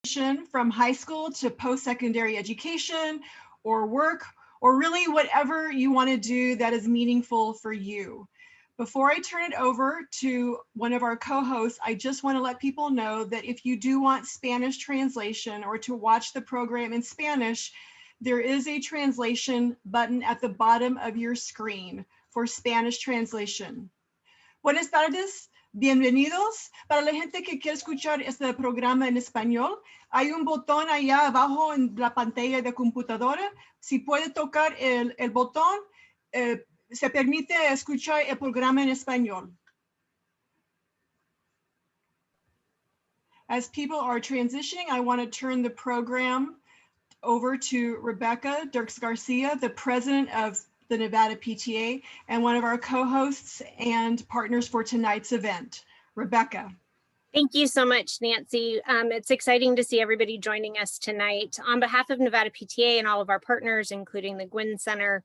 from high school to post-secondary education or work, or really whatever you want to do that is meaningful for you. Before I turn it over to one of our co-hosts, I just want to let people know that if you do want Spanish translation or to watch the program in Spanish, there is a translation button at the bottom of your screen for Spanish translation. Buenas tardes, bienvenidos. Para la gente que quiere escuchar este programa en español, hay un botón allá abajo en la pantalla de computadora. Si puede tocar el botón, se permite escuchar el programa en español. As people are transitioning, I want to turn the program over to Rebecca Dirks Garcia, the president of the Nevada PTA and one of our co-hosts and partners for tonight's event. Rebecca. Thank you so much, Nancy. It's exciting to see everybody joining us tonight. On behalf of Nevada PTA and all of our partners, including the Guinn Center,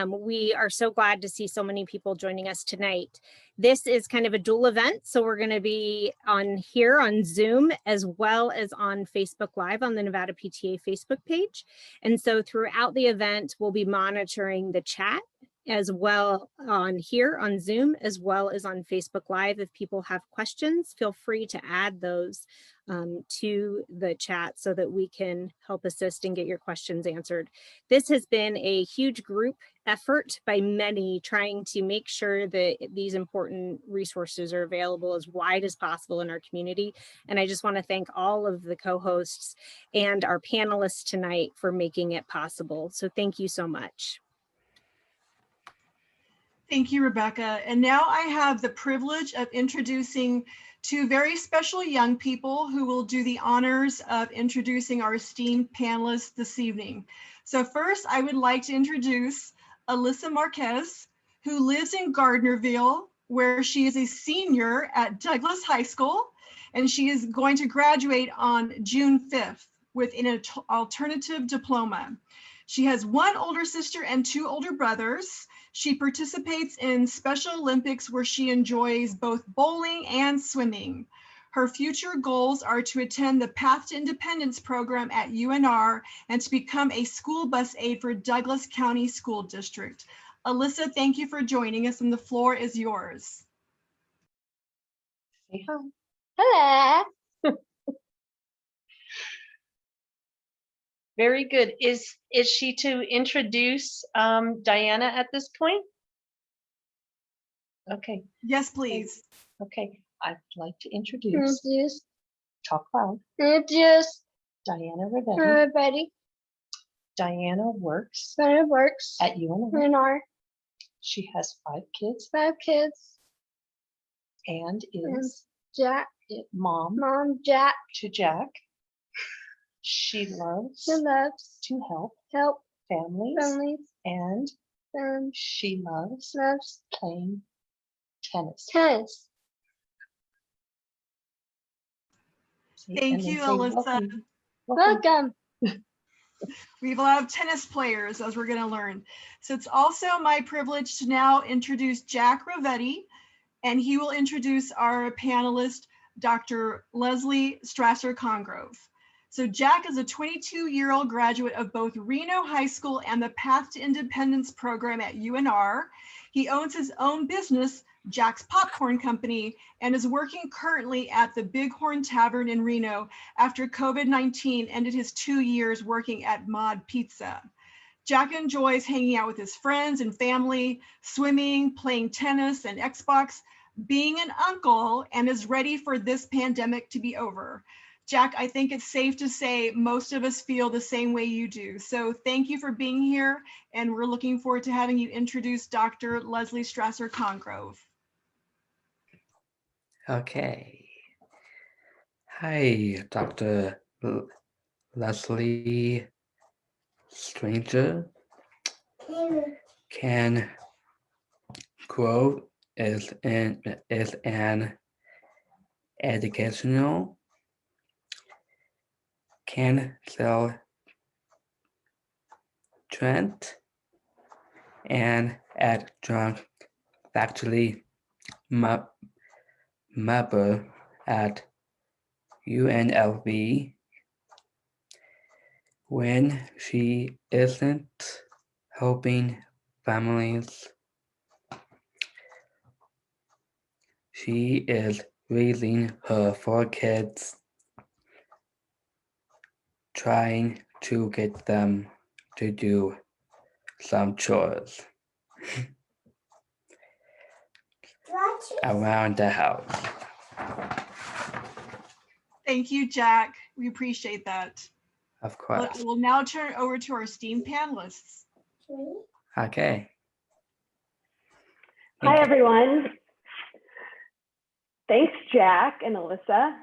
we are so glad to see so many people joining us tonight. This is kind of a dual event, so we're going to be on here on Zoom as well as on Facebook Live on the Nevada PTA Facebook page. And so throughout the event, we'll be monitoring the chat as well on here on Zoom, as well as on Facebook Live. If people have questions, feel free to add those to the chat so that we can help assist and get your questions answered. This has been a huge group effort by many trying to make sure that these important resources are available as wide as possible in our community. And I just want to thank all of the co-hosts and our panelists tonight for making it possible. So thank you so much. Thank you, Rebecca. And now I have the privilege of introducing two very special young people who will do the honors of introducing our esteemed panelists this evening. So first, I would like to introduce Alyssa Marquez, who lives in Gardnerville, where she is a senior at Douglas High School, and she is going to graduate on June 5th with an alternative diploma. She has one older sister and two older brothers. She participates in Special Olympics where she enjoys both bowling and swimming. Her future goals are to attend the Path to Independence program at UNR and to become a school bus aide for Douglas County School District. Alyssa, thank you for joining us and the floor is yours. Say hi. Hello. Very good. Is she to introduce Diana at this point? Okay. Yes, please. Okay. I'd like to introduce. Talk loud. Introduce Diana Rivetti. Rivetti. Diana works at UNLV. She has 5 kids. 5 kids. And is Jack. Mom Jack. to Jack. She loves to help families and she loves playing tennis. Thank you, Alyssa. Welcome. We have a lot of tennis players, as we're going to learn. So it's also my privilege to now introduce Jack Rovetti, and he will introduce our panelist, Dr. Leslie Stasser Congrove. So Jack is a 22-year-old graduate of both Reno High School and the Path to Independence program at UNR. He owns his own business, Jack's Popcorn Company, and is working currently at the Bighorn Tavern in Reno after COVID-19 ended his 2 years working at Mod Pizza. Jack enjoys hanging out with his friends and family, swimming, playing tennis and Xbox, being an uncle, and is ready for this pandemic to be over. Jack, I think it's safe to say most of us feel the same way you do. So thank you for being here, and we're looking forward to having you introduce Dr. Leslie Stasser Congrove. Okay. Hi, Dr. Leslie Stranger. Congrove is an educational consultant and adjunct faculty member at UNLV when she isn't helping families, she is raising her 4 kids, trying to get them to do some chores around the house. Thank you, Jack. We appreciate that. Of Well, course. we'll now turn it over to our esteemed panelists. Okay. Hi, Thank you. everyone. Thanks, Jack and Alyssa.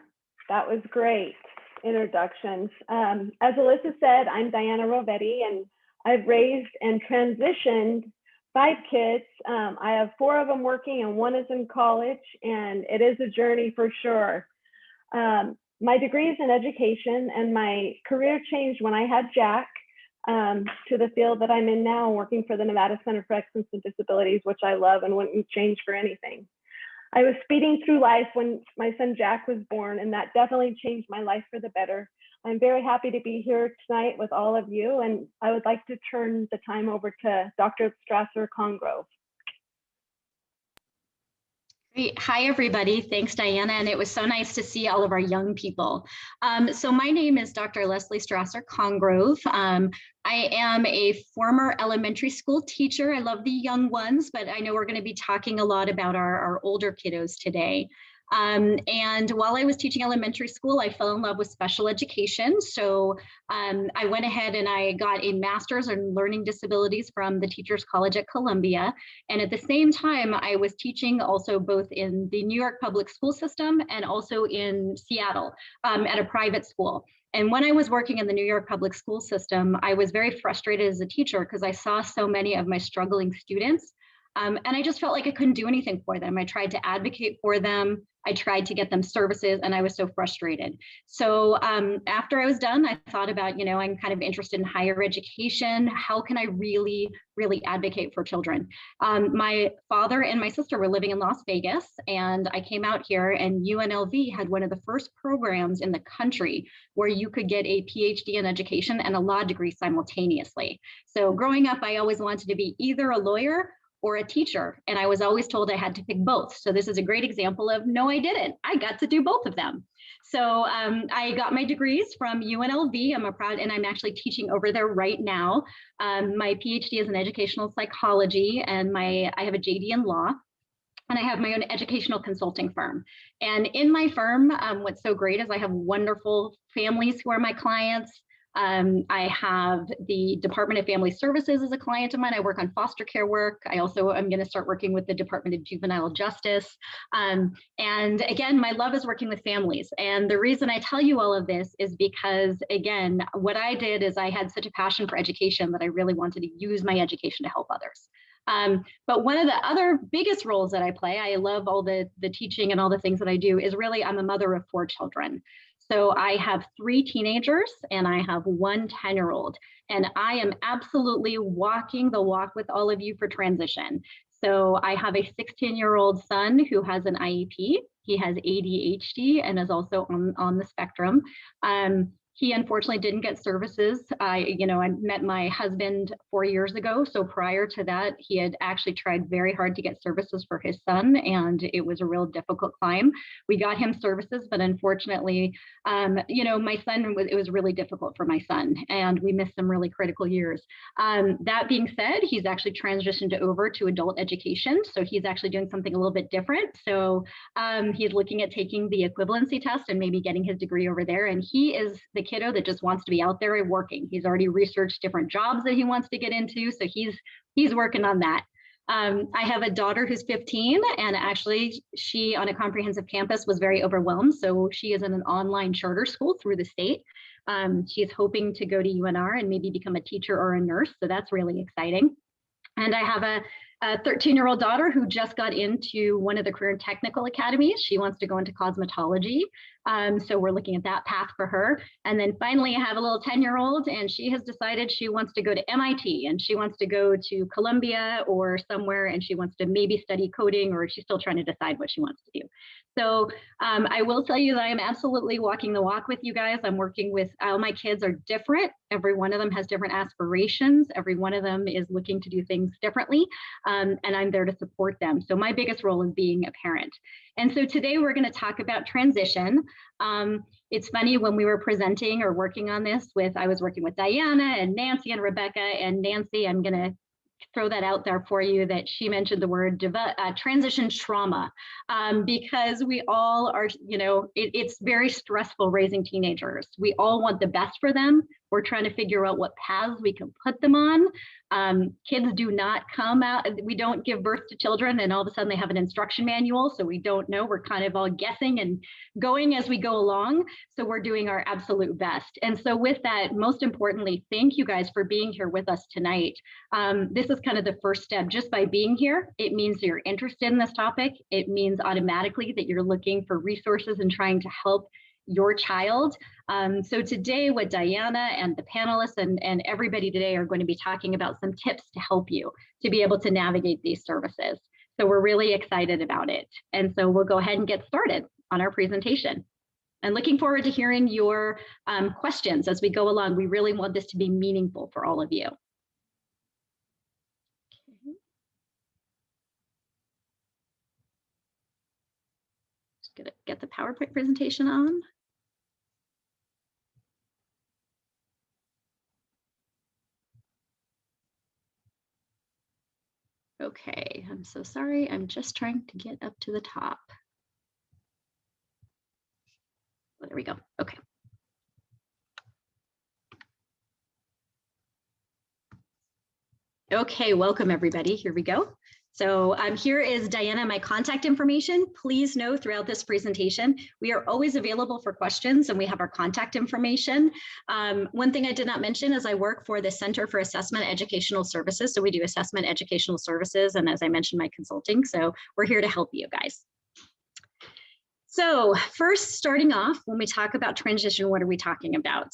That was great introductions. As Alyssa said, I'm Diana Rovetti, and I've raised and transitioned 5 kids. I have 4 of them working and 1 is in college, and it is a journey for sure. My degree is in education, and my career changed when I had Jack to the field that I'm in now, working for the Nevada Center for Excellence in Disabilities, which I love and wouldn't change for anything. I was speeding through life when my son Jack was born, and that definitely changed my life for the better. I'm very happy to be here tonight with all of you, and I would like to turn the time over to Dr. Stasser Congrove. Great. Hi, everybody. Thanks, Diana. And it was so nice to see all of our young people. So my name is Dr. Leslie Stasser Congrove. I am a former elementary school teacher. I love the young ones, but I know we're going to be talking a lot about our older kiddos today. And while I was teaching elementary school, I fell in love with special education. So I went ahead and I got a master's in learning disabilities from the Teachers College at Columbia. And at the same time, I was teaching also both in the New York public school system and also in Seattle at a private school. And when I was working in the New York public school system, I was very frustrated as a teacher because I saw so many of my struggling students. And I just felt like I couldn't do anything for them. I tried to advocate for them. I tried to get them services, and I was so frustrated. So after I was done, I thought about, I'm kind of interested in higher education. How can I really, really advocate for children? My father and my sister were living in Las Vegas, and I came out here, and UNLV had one of the first programs in the country where you could get a PhD in education and a law degree simultaneously. So growing up, I always wanted to be either a lawyer or a teacher. And I was always told I had to pick both. So this is a great example of, no, I didn't. I got to do both of them. So I got my degrees from UNLV. I'm actually teaching over there right now. My PhD is in educational psychology, and I have a JD in law. And I have my own educational consulting firm. And in my firm, what's so great is I have wonderful families who are my clients. I have the Department of Family Services as a client of mine. I work on foster care work. I also am going to start working with the Department of Juvenile Justice. And again, my love is working with families. And the reason I tell you all of this is because, again, what I did is I had such a passion for education that I really wanted to use my education to help others. But one of the other biggest roles that I play, I love all the teaching and all the things that I do, is really I'm a mother of 4 children. So I have 3 teenagers and I have 1 10-year-old, and I am absolutely walking the walk with all of you for transition. So I have a 16-year-old son who has an IEP. He has ADHD and is also on the spectrum. He unfortunately didn't get services. I met my husband 4 years ago. So prior to that, he had actually tried very hard to get services for his son, and it was a real difficult climb. We got him services, but unfortunately, my son, it was really difficult for my son, and we missed some really critical years. That being said, he's actually transitioned over to adult education. So he's actually doing something a little bit different. So he's looking at taking the equivalency test and maybe getting his degree over there. And he is the kiddo that just wants to be out there working. He's already researched different jobs that he wants to get into. So he's working on that. I have a daughter who's 15, and actually she on a comprehensive campus was very overwhelmed. So she is in an online charter school through the state. She's hoping to go to UNR and maybe become a teacher or a nurse. So that's really exciting. And I have a 13-year-old daughter who just got into one of the career and technical academies. She wants to go into cosmetology. So we're looking at that path for her. And then finally, I have a little 10-year-old, and she has decided she wants to go to MIT, and she wants to go to Columbia or somewhere, and she wants to maybe study coding, or she's still trying to decide what she wants to do. So I will tell you that I am absolutely walking the walk with you guys. I'm working with, all my kids are different. Every one of them has different aspirations. Every one of them is looking to do things differently, and I'm there to support them. So my biggest role is being a parent. And so today we're going to talk about transition. It's funny, when we were presenting or working on this I was working with Diana and Nancy and Rebecca, and Nancy, I'm going to throw that out there for you, that she mentioned the word transition trauma, because we all are, it's very stressful raising teenagers. We all want the best for them. We're trying to figure out what paths we can put them on. Kids do not come out, we don't give birth to children and all of a sudden they have an instruction manual. So we don't know, we're kind of all guessing and going as we go along. So we're doing our absolute best. And so with that, most importantly, thank you guys for being here with us tonight. This is kind of the first step. Just by being here, it means that you're interested in this topic. It means automatically that you're looking for resources and trying to help your child. So today, what Diana and the panelists and everybody today are going to be talking about some tips to help you to be able to navigate these services. So we're really excited about it. And so we'll go ahead and get started on our presentation. And looking forward to hearing your questions as we go along. We really want this to be meaningful for all of you. Okay. Just gonna get the PowerPoint presentation on. Okay, I'm so sorry. I'm just trying to get up to the top. Oh, there we go. Okay. Okay, welcome everybody. Here we go. So here is Diana, my contact information. Please know throughout this presentation, we are always available for questions and we have our contact information. One thing I did not mention is I work for the Center for Assessment Educational Services. So we do assessment educational services. And as I mentioned, my consulting. So we're here to help you guys. So first, starting off, when we talk about transition, what are we talking about?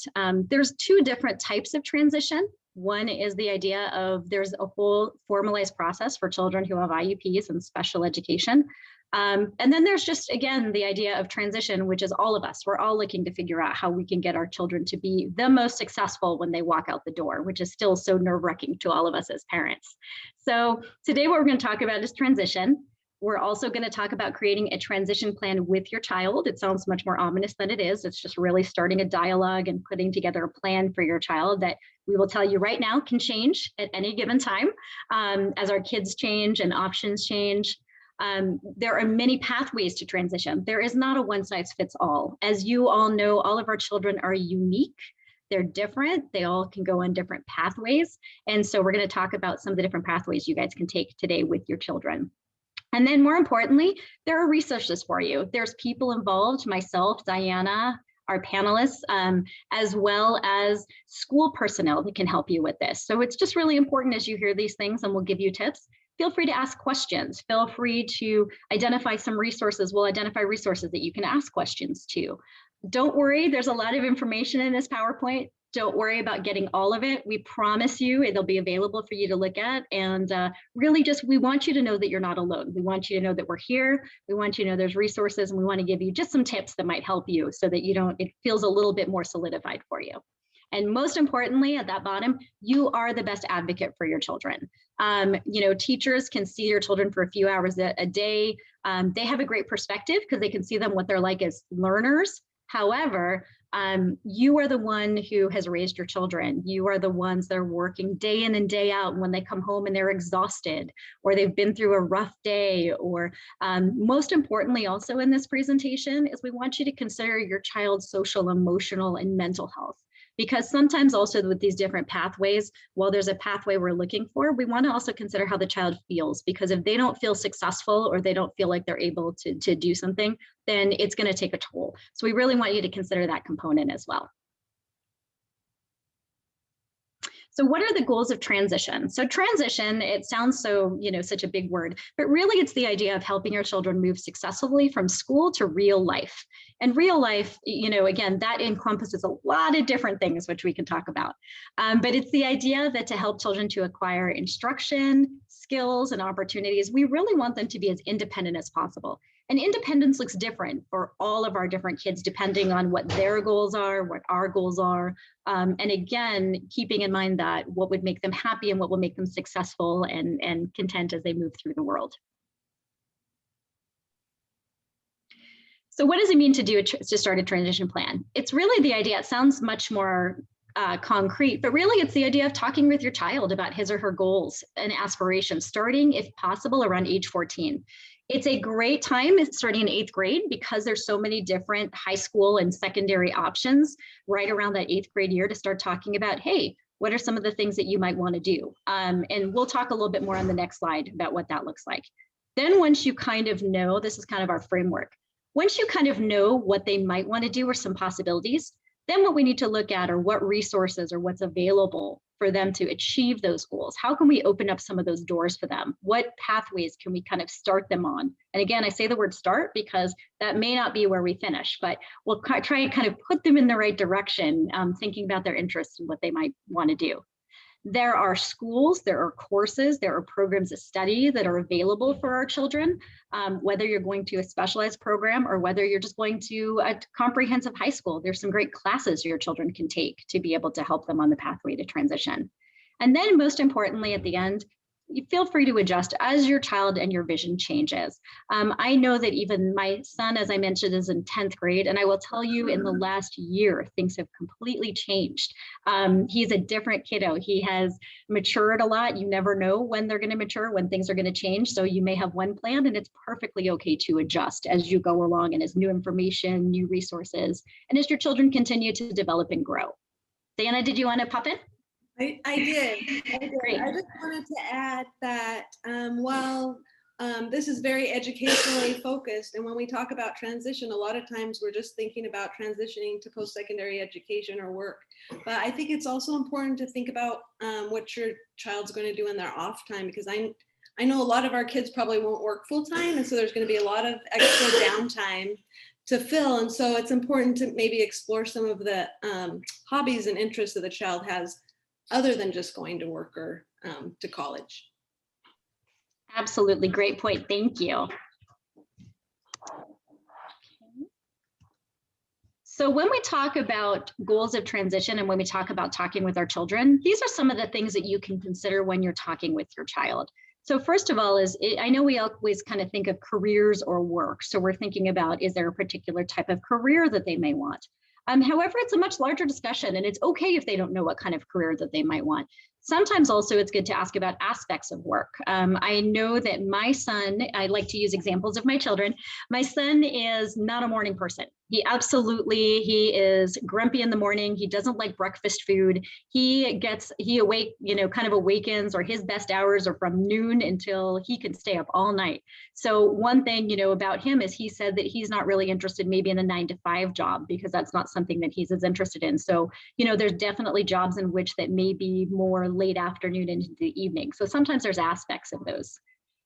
There's two different types of transition. One is the idea of there's a whole formalized process for children who have IEPs and special education. And then there's just, again, the idea of transition, which is all of us. We're all looking to figure out how we can get our children to be the most successful when they walk out the door, which is still so nerve-wracking to all of us as parents. So today what we're going to talk about is transition. We're also going to talk about creating a transition plan with your child. It sounds much more ominous than it is. It's just really starting a dialogue and putting together a plan for your child that we will tell you right now can change at any given time as our kids change and options change. There are many pathways to transition. There is not a one-size-fits-all. As you all know, all of our children are unique. They're different. They all can go on different pathways. And so we're going to talk about some of the different pathways you guys can take today with your children. And then more importantly, there are resources for you. There's people involved, myself, Diana, our panelists, as well as school personnel that can help you with this. So it's just really important as you hear these things, and we'll give you tips. Feel free to ask questions. Feel free to identify some resources. We'll identify resources that you can ask questions to. Don't worry, there's a lot of information in this PowerPoint. Don't worry about getting all of it. We promise you it'll be available for you to look at. And really just, we want you to know that you're not alone. We want you to know that we're here. We want you to know there's resources, and we want to give you just some tips that might help you so that it feels a little bit more solidified for you. And most importantly, at that bottom, you are the best advocate for your children. Teachers can see your children for a few hours a day. They have a great perspective because they can see them what they're like as learners. However, you are the one who has raised your children. You are the ones that are working day in and day out. When they come home and they're exhausted, or they've been through a rough day, or most importantly, also in this presentation, is we want you to consider your child's social, emotional, and mental health. Because sometimes also with these different pathways, while there's a pathway we're looking for, we want to also consider how the child feels, because if they don't feel successful or they don't feel like they're able to do something, then it's going to take a toll. So we really want you to consider that component as well. So what are the goals of transition? So transition, it sounds so, such a big word, but really it's the idea of helping your children move successfully from school to real life. And real life, again, that encompasses a lot of different things, which we can talk about. But it's the idea that to help children to acquire instruction, skills, and opportunities, we really want them to be as independent as possible. And independence looks different for all of our different kids, depending on what their goals are, what our goals are. And again, keeping in mind that what would make them happy and what will make them successful and content as they move through the world. So what does it mean to start a transition plan? It's really the idea, it sounds much more concrete, but really it's the idea of talking with your child about his or her goals and aspirations, starting if possible around age 14. It's a great time starting in 8th grade because there's so many different high school and secondary options right around that 8th grade year to start talking about, hey, what are some of the things that you might want to do? And we'll talk a little bit more on the next slide about what that looks like. Then once you kind of know, this is kind of our framework. Once you kind of know what they might want to do or some possibilities, then what we need to look at are what resources or what's available for them to achieve those goals. How can we open up some of those doors for them? What pathways can we kind of start them on? And again, I say the word start because that may not be where we finish, but we'll try and kind of put them in the right direction, thinking about their interests and what they might want to do. There are schools, there are courses, there are programs of study that are available for our children, whether you're going to a specialized program or whether you're just going to a comprehensive high school. There's some great classes your children can take to be able to help them on the pathway to transition. And then most importantly, at the end, you feel free to adjust as your child and your vision changes. I know that even my son, as I mentioned, is in 10th grade, and I will tell you in the last year, things have completely changed. He's a different kiddo. He has matured a lot. You never know when they're going to mature, when things are going to change. So you may have one plan, and it's perfectly okay to adjust as you go along and as new information, new resources, and as your children continue to develop and grow. Diana, did you want to pop in? I did. Great. I just wanted to add that while this is very educationally focused, and when we talk about transition, a lot of times we're just thinking about transitioning to post-secondary education or work. But I think it's also important to think about what your child's going to do in their off time, because I know a lot of our kids probably won't work full time, and so there's going to be a lot of extra downtime to fill. And so it's important to maybe explore some of the hobbies and interests that the child has other than just going to work or to college. Absolutely, great point, thank you. So when we talk about goals of transition and when we talk about talking with our children, these are some of the things that you can consider when you're talking with your child. So first of all, I know we always kind of think of careers or work. So we're thinking about, is there a particular type of career that they may want? However, it's a much larger discussion, and it's okay if they don't know what kind of career that they might want. Sometimes also it's good to ask about aspects of work. I know that my son, I like to use examples of my children. My son is not a morning person. He is grumpy in the morning. He doesn't like breakfast food. He kind of awakens, or his best hours are from noon until he can stay up all night. So one thing, about him is he said that he's not really interested maybe in a 9-to-5 job because that's not something that he's as interested in. So, there's definitely jobs in which that may be more late afternoon into the evening. So sometimes there's aspects of those.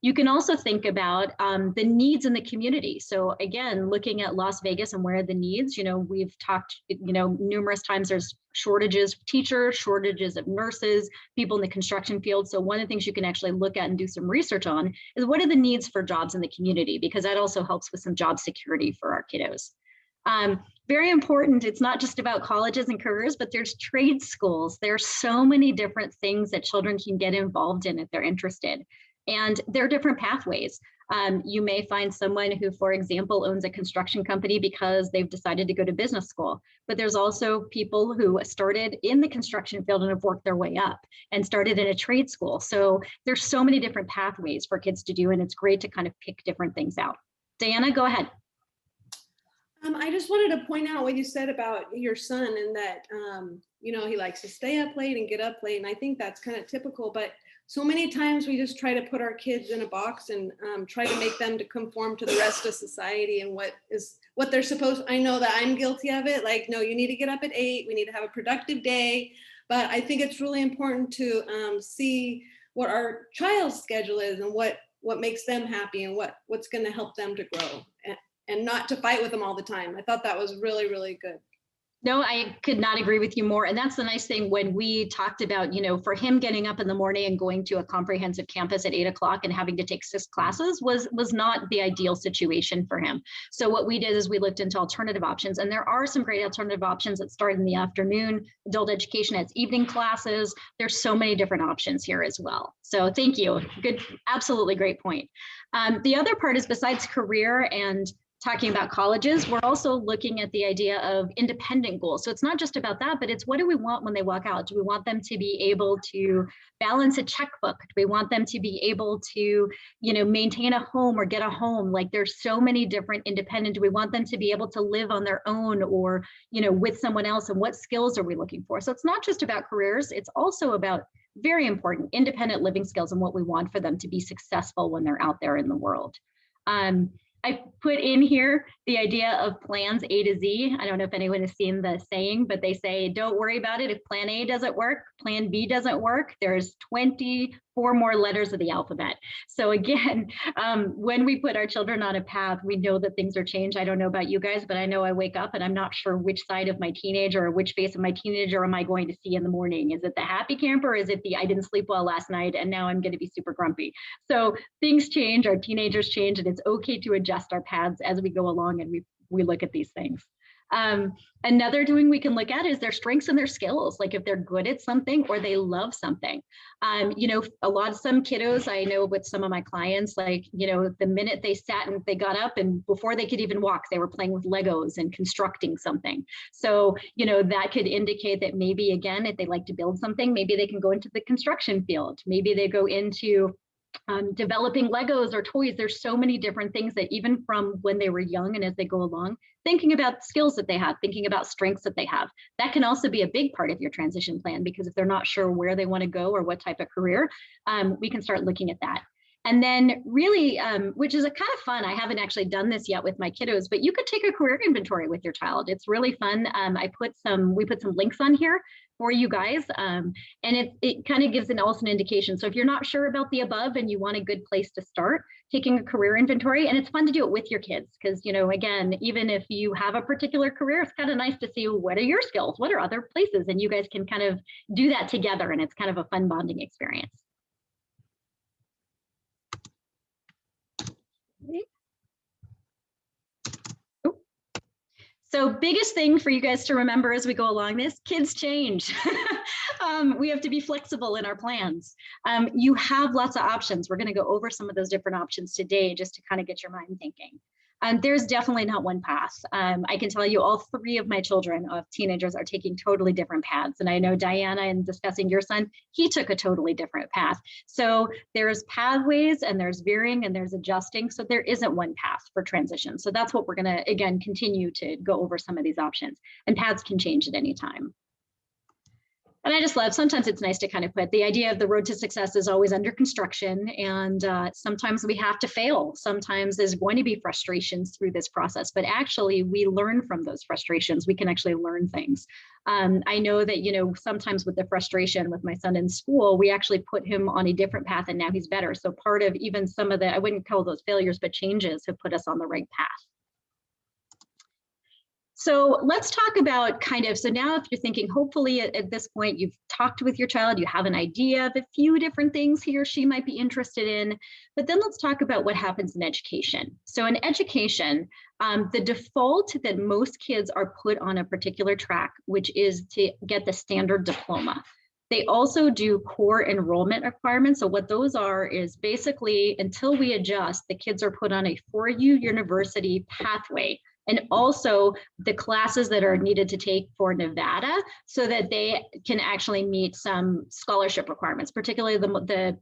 You can also think about the needs in the community. So again, looking at Las Vegas and where are the needs, we've talked, numerous times, there's shortages of teachers, shortages of nurses, people in the construction field. So one of the things you can actually look at and do some research on is what are the needs for jobs in the community, because that also helps with some job security for our kiddos. Very important, it's not just about colleges and careers, but there's trade schools. There's so many different things that children can get involved in if they're interested. And there are different pathways. You may find someone who, for example, owns a construction company because they've decided to go to business school. But there's also people who started in the construction field and have worked their way up and started in a trade school. So there's so many different pathways for kids to do, and it's great to kind of pick different things out. Diana, go ahead. I just wanted to point out what you said about your son, and that, he likes to stay up late and get up late. And I think that's kind of typical, but so many times we just try to put our kids in a box and try to make them to conform to the rest of society and what they're supposed. I know that I'm guilty of it. Like, no, you need to get up at 8. We need to have a productive day. But I think it's really important to see what our child's schedule is and what makes them happy and what's going to help them to grow, and not to fight with them all the time. I thought that was really, really good. No, I could not agree with you more. And that's the nice thing when we talked about, for him getting up in the morning and going to a comprehensive campus at 8 o'clock and having to take 6 classes was not the ideal situation for him. So what we did is we looked into alternative options, and there are some great alternative options that start in the afternoon. Adult education has evening classes. There's so many different options here as well. So thank you. Good, absolutely great point. The other part is, besides career and talking about colleges, we're also looking at the idea of independent goals. So it's not just about that, but it's what do we want when they walk out? Do we want them to be able to balance a checkbook? Do we want them to be able to, maintain a home or get a home? Like, there's so many different independent. Do we want them to be able to live on their own or, with someone else? And what skills are we looking for? So it's not just about careers. It's also about, very important, independent living skills and what we want for them to be successful when they're out there in the world. I put in here the idea of plans A to Z. I don't know if anyone has seen the saying, but they say, don't worry about it. If plan A doesn't work, plan B doesn't work. There's 24 more letters of the alphabet. So again, when we put our children on a path, we know that things are changed. I don't know about you guys, but I know I wake up and I'm not sure which side of my teenager or which face of my teenager am I going to see in the morning. Is it the happy camper? Or is it the I didn't sleep well last night and now I'm going to be super grumpy? So things change, our teenagers change, and it's okay to adjust our paths as we go along and we look at these things. Another thing we can look at is their strengths and their skills, like if they're good at something or they love something. Some kiddos, I know with some of my clients, the minute they sat and they got up and before they could even walk, they were playing with Legos and constructing something. So, that could indicate that maybe, again, if they like to build something, maybe they can go into the construction field. Maybe they go into developing Legos or toys. There's so many different things that even from when they were young and as they go along, thinking about skills that they have, thinking about strengths that they have, that can also be a big part of your transition plan, because if they're not sure where they want to go or what type of career, we can start looking at that. And then really, which is a kind of fun, I haven't actually done this yet with my kiddos, but you could take a career inventory with your child. It's really fun. We put some links on here for you guys. And it kind of gives also an indication. So if you're not sure about the above and you want a good place to start, taking a career inventory, and it's fun to do it with your kids, because, again, even if you have a particular career, it's kind of nice to see what are your skills, what are other places, and you guys can kind of do that together, and it's kind of a fun bonding experience. So biggest thing for you guys to remember as we go along this, kids change. We have to be flexible in our plans. You have lots of options. We're going to go over some of those different options today just to kind of get your mind thinking. There's definitely not one path. I can tell you all 3 of my children of teenagers are taking totally different paths. And I know Diana, in discussing your son, he took a totally different path. So there's pathways and there's veering and there's adjusting. So there isn't one path for transition. So that's what we're going to, again, continue to go over some of these options, and paths can change at any time. And I just love, sometimes it's nice to kind of put the idea of the road to success is always under construction, and sometimes we have to fail. Sometimes there's going to be frustrations through this process, but actually we learn from those frustrations. We can actually learn things. I know that, sometimes with the frustration with my son in school, we actually put him on a different path and now he's better. So part of even some of the, I wouldn't call those failures, but changes have put us on the right path. So let's talk about so now if you're thinking, hopefully at this point, you've talked with your child, you have an idea of a few different things he or she might be interested in, but then let's talk about what happens in education. So in education, the default that most kids are put on a particular track, which is to get the standard diploma. They also do core enrollment requirements. So what those are is basically, until we adjust, the kids are put on a 4U university pathway, and also the classes that are needed to take for Nevada so that they can actually meet some scholarship requirements, particularly the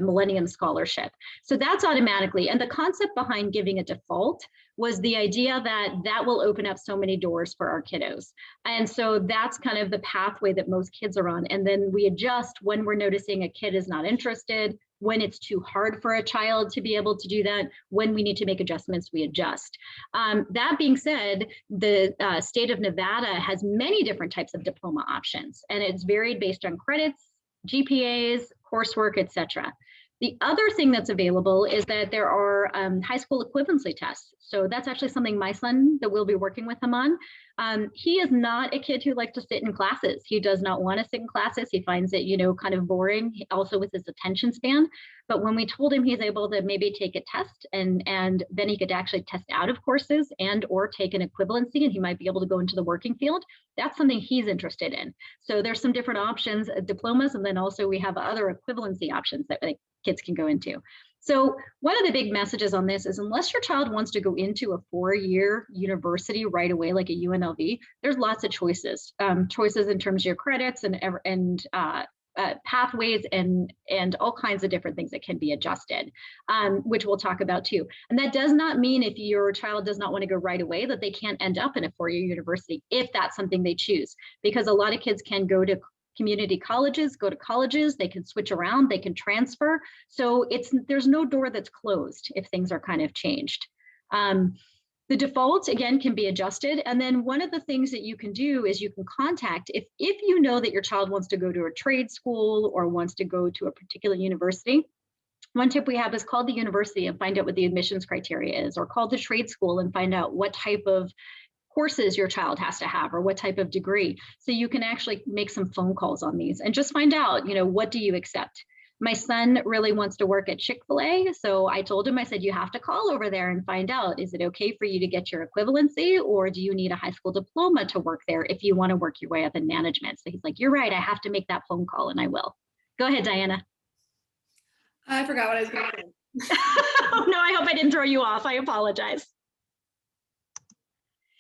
Millennium Scholarship. So that's automatically, and the concept behind giving a default was the idea that that will open up so many doors for our kiddos. And so that's kind of the pathway that most kids are on. And then we adjust when we're noticing a kid is not interested, when it's too hard for a child to be able to do that. When we need to make adjustments, we adjust. That being said, the state of Nevada has many different types of diploma options, and it's varied based on credits, GPAs, coursework, etc. The other thing that's available is that there are high school equivalency tests. So that's actually something my son that we'll be working with him on. He is not a kid who likes to sit in classes. He does not want to sit in classes. He finds it, you know, kind of boring, also with his attention span. But when we told him he's able to maybe take a test and then he could actually test out of courses and or take an equivalency, and he might be able to go into the working field, that's something he's interested in. So there's some different options, diplomas, and then also we have other equivalency options that kids can go into. So one of the big messages on this is, unless your child wants to go into a 4-year university right away, like a UNLV, there's lots of choices. Choices in terms of your credits and pathways and all kinds of different things that can be adjusted, which we'll talk about too. And that does not mean if your child does not want to go right away that they can't end up in a 4-year university if that's something they choose, because a lot of kids can go to community colleges, go to colleges, they can switch around, they can transfer. So there's no door that's closed if things are kind of changed. The default, again, can be adjusted. And then one of the things that you can do is you can contact, if you know that your child wants to go to a trade school or wants to go to a particular university, one tip we have is call the university and find out what the admissions criteria is, or call the trade school and find out what type of courses your child has to have or what type of degree. So you can actually make some phone calls on these and just find out, you know, what do you accept? My son really wants to work at Chick-fil-A. So I told him, I said, you have to call over there and find out, is it okay for you to get your equivalency, or do you need a high school diploma to work there if you want to work your way up in management? So he's like, you're right, I have to make that phone call, and I will. Go ahead, Diana. I forgot what I was going to say. Oh, no, I hope I didn't throw you off. I apologize.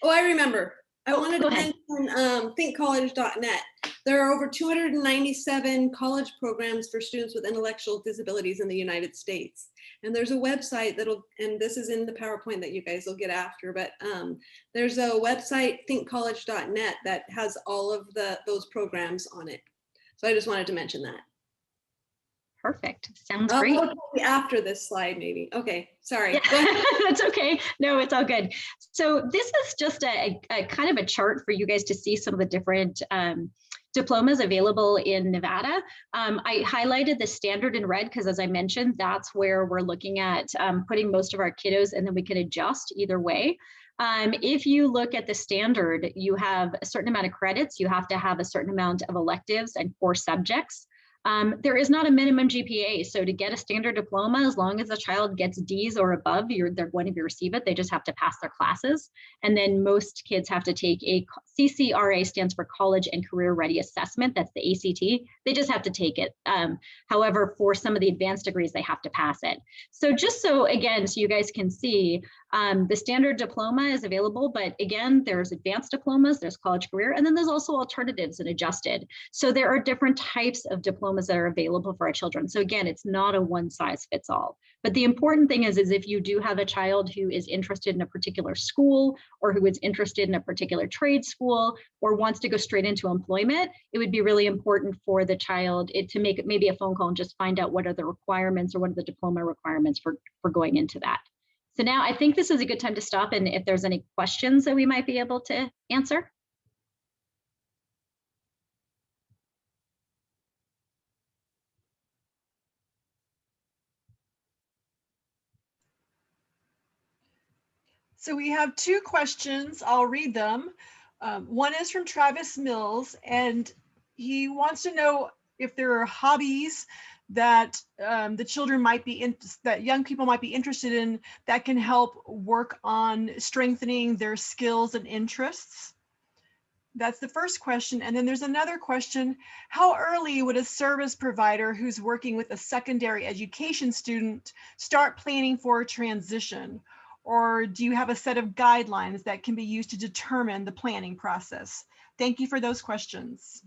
Oh, I remember. I Oh, wanted go to ahead. mention thinkcollege.net. There are over 297 college programs for students with intellectual disabilities in the United States. And there's a website and this is in the PowerPoint that you guys will get after, but there's a website, thinkcollege.net, that has all of those programs on it. So I just wanted to mention that. Perfect. Sounds great. After this slide, maybe. Okay, sorry. Yeah, that's okay. No, it's all good. So this is just a kind of a chart for you guys to see some of the different diplomas available in Nevada. I highlighted the standard in red because, as I mentioned, that's where we're looking at putting most of our kiddos, and then we can adjust either way. If you look at the standard, you have a certain amount of credits. You have to have a certain amount of electives and core subjects. There is not a minimum GPA. So to get a standard diploma, as long as the child gets D's or above, they're going to receive it. They just have to pass their classes. And then most kids have to take a CCRA, stands for College and Career Ready Assessment. That's the ACT. They just have to take it. However, for some of the advanced degrees, they have to pass it. So just so, again, so you guys can see, the standard diploma is available, but again, there's advanced diplomas, there's college career, and then there's also alternatives and adjusted. So there are different types of diplomas that are available for our children. So again, it's not a one size fits all. But the important thing is if you do have a child who is interested in a particular school, or who is interested in a particular trade school, or wants to go straight into employment, it would be really important for the child to make maybe a phone call and just find out what are the requirements or what are the diploma requirements for going into that. So now I think this is a good time to stop, and if there's any questions that we might be able to answer. So we have two questions. I'll read them. One is from Travis Mills, and he wants to know if there are hobbies that the children might be that young people might be interested in that can help work on strengthening their skills and interests. That's the first question. And then there's another question: how early would a service provider who's working with a secondary education student start planning for a transition? Or do you have a set of guidelines that can be used to determine the planning process? Thank you for those questions.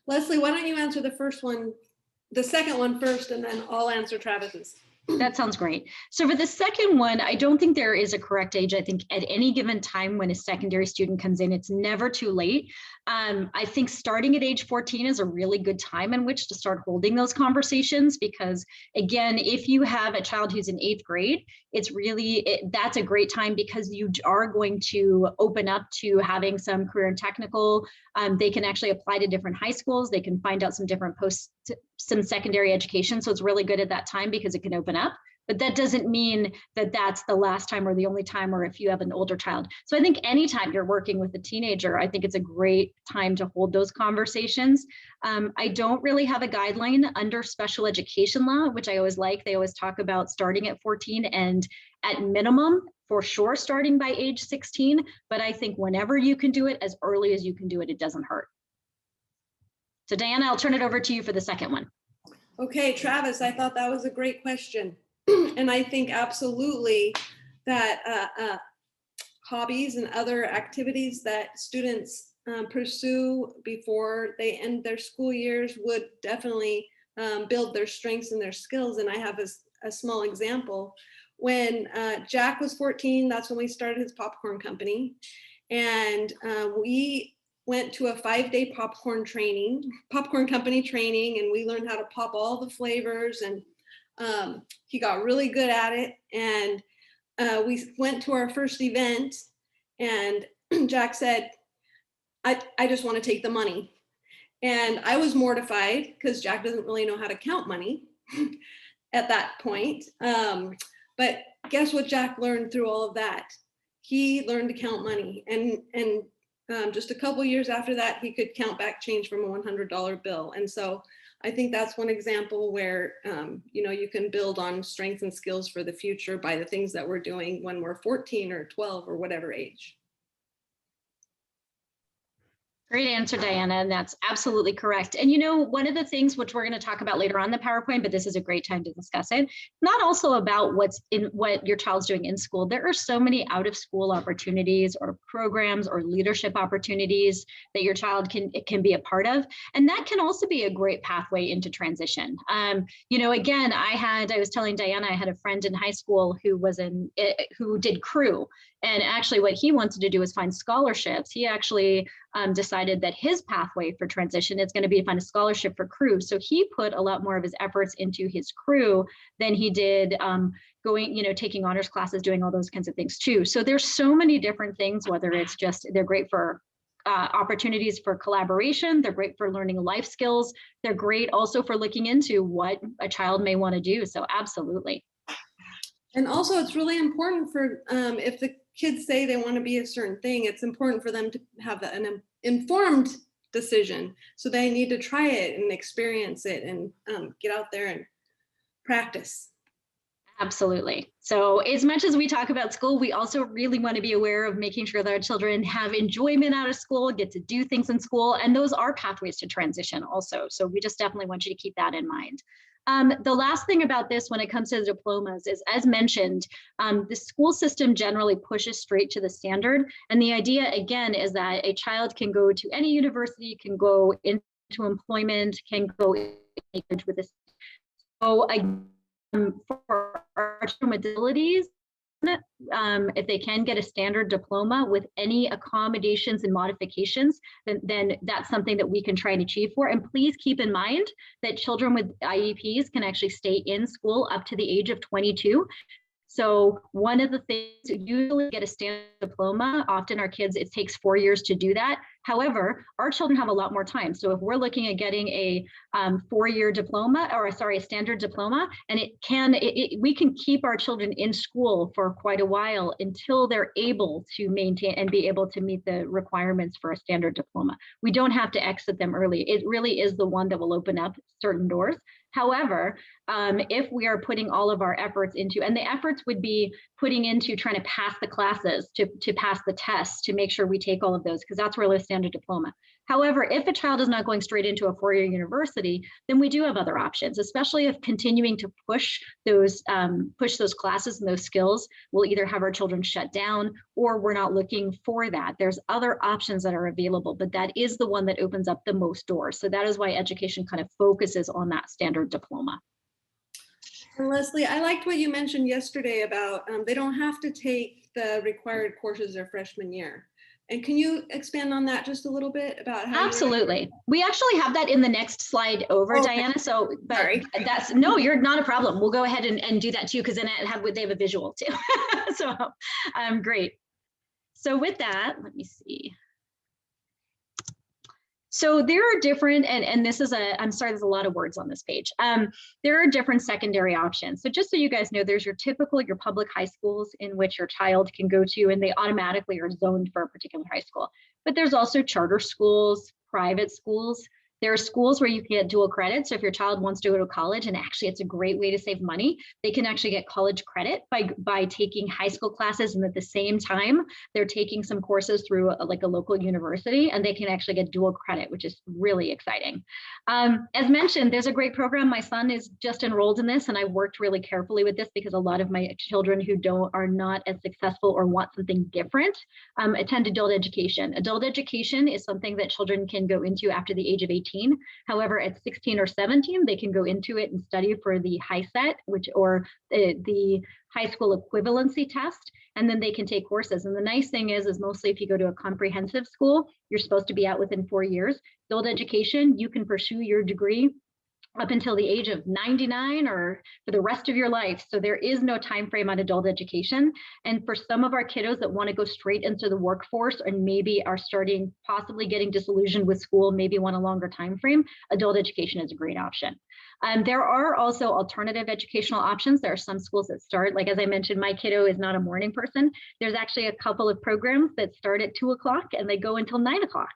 Leslie, why don't you answer the second one first, and then I'll answer Travis's. That sounds great. So for the second one, I don't think there is a correct age. I think at any given time when a secondary student comes in, it's never too late. I think starting at age 14 is a really good time in which to start holding those conversations, because again, if you have a child who's in 8th grade, it's really, that's a great time because you are going to open up to having some career and technical. They can actually apply to different high schools. They can find out some different some secondary education. So it's really good at that time because it can open up. But that doesn't mean that that's the last time or the only time, or if you have an older child. So I think anytime you're working with a teenager, I think it's a great time to hold those conversations. I don't really have a guideline under special education law, which I always like. They always talk about starting at 14 and at minimum, for sure, starting by age 16. But I think whenever you can do it, as early as you can do it, it doesn't hurt. So Diana, I'll turn it over to you for the second one. Okay, Travis, I thought that was a great question. And I think absolutely that hobbies and other activities that students pursue before they end their school years would definitely build their strengths and their skills. And I have a small example. When Jack was 14, that's when we started his popcorn company. And we went to a 5-day popcorn company training, and we learned how to pop all the flavors, and he got really good at it. And we went to our first event, and Jack said, I just want to take the money. And I was mortified because Jack doesn't really know how to count money at that point. But guess what Jack learned through all of that? He learned to count money. And just a couple years after that, he could count back change from a $100 bill. And so I think that's one example where, you can build on strengths and skills for the future by the things that we're doing when we're 14 or 12 or whatever age. Great answer, Diana, and that's absolutely correct. And one of the things which we're going to talk about later on the PowerPoint, but this is a great time to discuss it, not also about what your child's doing in school. There are so many out of school opportunities or programs or leadership opportunities that your child can be a part of. And that can also be a great pathway into transition. Again, I was telling Diana, I had a friend in high school who did crew. And actually what he wanted to do was find scholarships. He actually decided that his pathway for transition is going to be to find a scholarship for crew. So he put a lot more of his efforts into his crew than he did taking honors classes, doing all those kinds of things too. So there's so many different things, whether it's just, they're great for opportunities for collaboration. They're great for learning life skills. They're great also for looking into what a child may want to do. So absolutely. And also it's really important for, if the kids say they want to be a certain thing, it's important for them to have an informed decision. So they need to try it and experience it and get out there and practice. Absolutely. So as much as we talk about school, we also really want to be aware of making sure that our children have enjoyment out of school, get to do things in school, and those are pathways to transition also. So we just definitely want you to keep that in mind. The last thing about this when it comes to the diplomas is, as mentioned, the school system generally pushes straight to the standard. And the idea, again, is that a child can go to any university, can go into employment, can go with this. So for our children with disabilities, if they can get a standard diploma with any accommodations and modifications, then that's something that we can try and achieve for. And please keep in mind that children with IEPs can actually stay in school up to the age of 22. So one of the things, usually get a standard diploma, often our kids, it takes 4 years to do that. However, our children have a lot more time. So if we're looking at getting a 4-year diploma, or sorry, a standard diploma, and we can keep our children in school for quite a while until they're able to maintain and be able to meet the requirements for a standard diploma. We don't have to exit them early. It really is the one that will open up certain doors. However, if we are putting all of our efforts into, and the efforts would be putting into trying to pass the classes, to pass the tests, to make sure we take all of those, because that's really a standard diploma. However, if a child is not going straight into a 4-year university, then we do have other options, especially if continuing to push those classes and those skills will either have our children shut down or we're not looking for that. There's other options that are available, but that is the one that opens up the most doors. So that is why education kind of focuses on that standard diploma. And Leslie, I liked what you mentioned yesterday about they don't have to take the required courses their freshman year. And can you expand on that just a little bit about how? Absolutely. We actually have that in the next slide over, Okay. Diana. So, but Sorry. that's, no, you're not a problem. We'll go ahead and do that too, because then they have a visual too. So, great. So with that, let me see. So there are different, and this is I'm sorry, there's a lot of words on this page. There are different secondary options. So just so you guys know, there's your public high schools in which your child can go to, and they automatically are zoned for a particular high school. But there's also charter schools, private schools. There are schools where you can get dual credit. So if your child wants to go to college, and actually it's a great way to save money, they can actually get college credit by taking high school classes, and at the same time, they're taking some courses through like a local university, and they can actually get dual credit, which is really exciting. As mentioned, there's a great program. My son is just enrolled in this, and I worked really carefully with this because a lot of my children who are not as successful or want something different attend adult education. Adult education is something that children can go into after the age of 18. However, at 16 or 17, they can go into it and study for the HiSET, or the high school equivalency test, and then they can take courses. And the nice thing is mostly if you go to a comprehensive school, you're supposed to be out within 4 years. Adult education, you can pursue your degree up until the age of 99 or for the rest of your life. So there is no time frame on adult education. And for some of our kiddos that want to go straight into the workforce and maybe are possibly getting disillusioned with school, maybe want a longer time frame, adult education is a great option. There are also alternative educational options. There are some schools that start, like as I mentioned, my kiddo is not a morning person. There's actually a couple of programs that start at 2 o'clock and they go until 9 o'clock.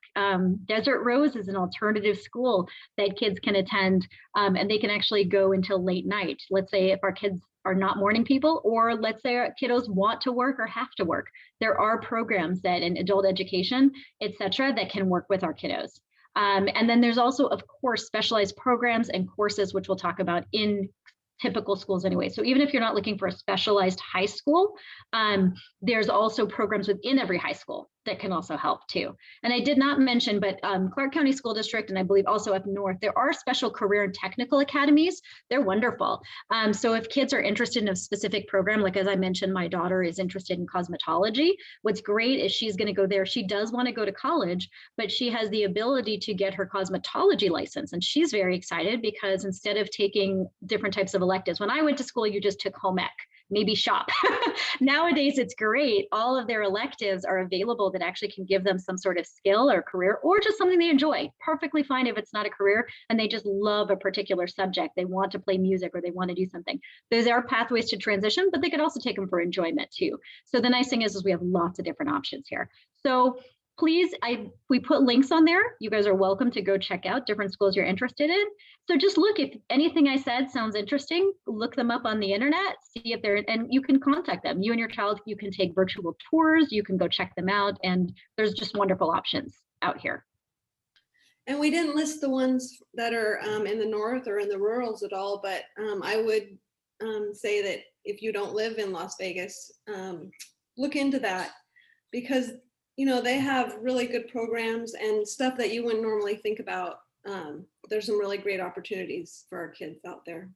Desert Rose is an alternative school that kids can attend, and they can actually go until late night. Let's say if our kids are not morning people, or let's say our kiddos want to work or have to work, there are programs that in adult education, et cetera, that can work with our kiddos. And then there's also, of course, specialized programs and courses, which we'll talk about in typical schools anyway. So even if you're not looking for a specialized high school, there's also programs within every high school that can also help too. And I did not mention, but Clark County School District, and I believe also up north, there are special career and technical academies. They're wonderful. So if kids are interested in a specific program, like as I mentioned, my daughter is interested in cosmetology. What's great is she's going to go there. She does want to go to college, but she has the ability to get her cosmetology license. And she's very excited because instead of taking different types of electives, when I went to school, you just took home ec, maybe shop. Nowadays, it's great. All of their electives are available that actually can give them some sort of skill or career, or just something they enjoy. Perfectly fine if it's not a career and they just love a particular subject. They want to play music or they want to do something. Those are pathways to transition, but they could also take them for enjoyment too. So the nice thing is we have lots of different options here. So please, we put links on there. You guys are welcome to go check out different schools you're interested in. So just look, if anything I said sounds interesting, look them up on the internet, see if they're, and you can contact them. You and your child, you can take virtual tours, you can go check them out, and there's just wonderful options out here. And we didn't list the ones that are in the north or in the rurals at all, but I would say that if you don't live in Las Vegas, look into that, because you know, they have really good programs and stuff that you wouldn't normally think about. There's some really great opportunities for our kids out there.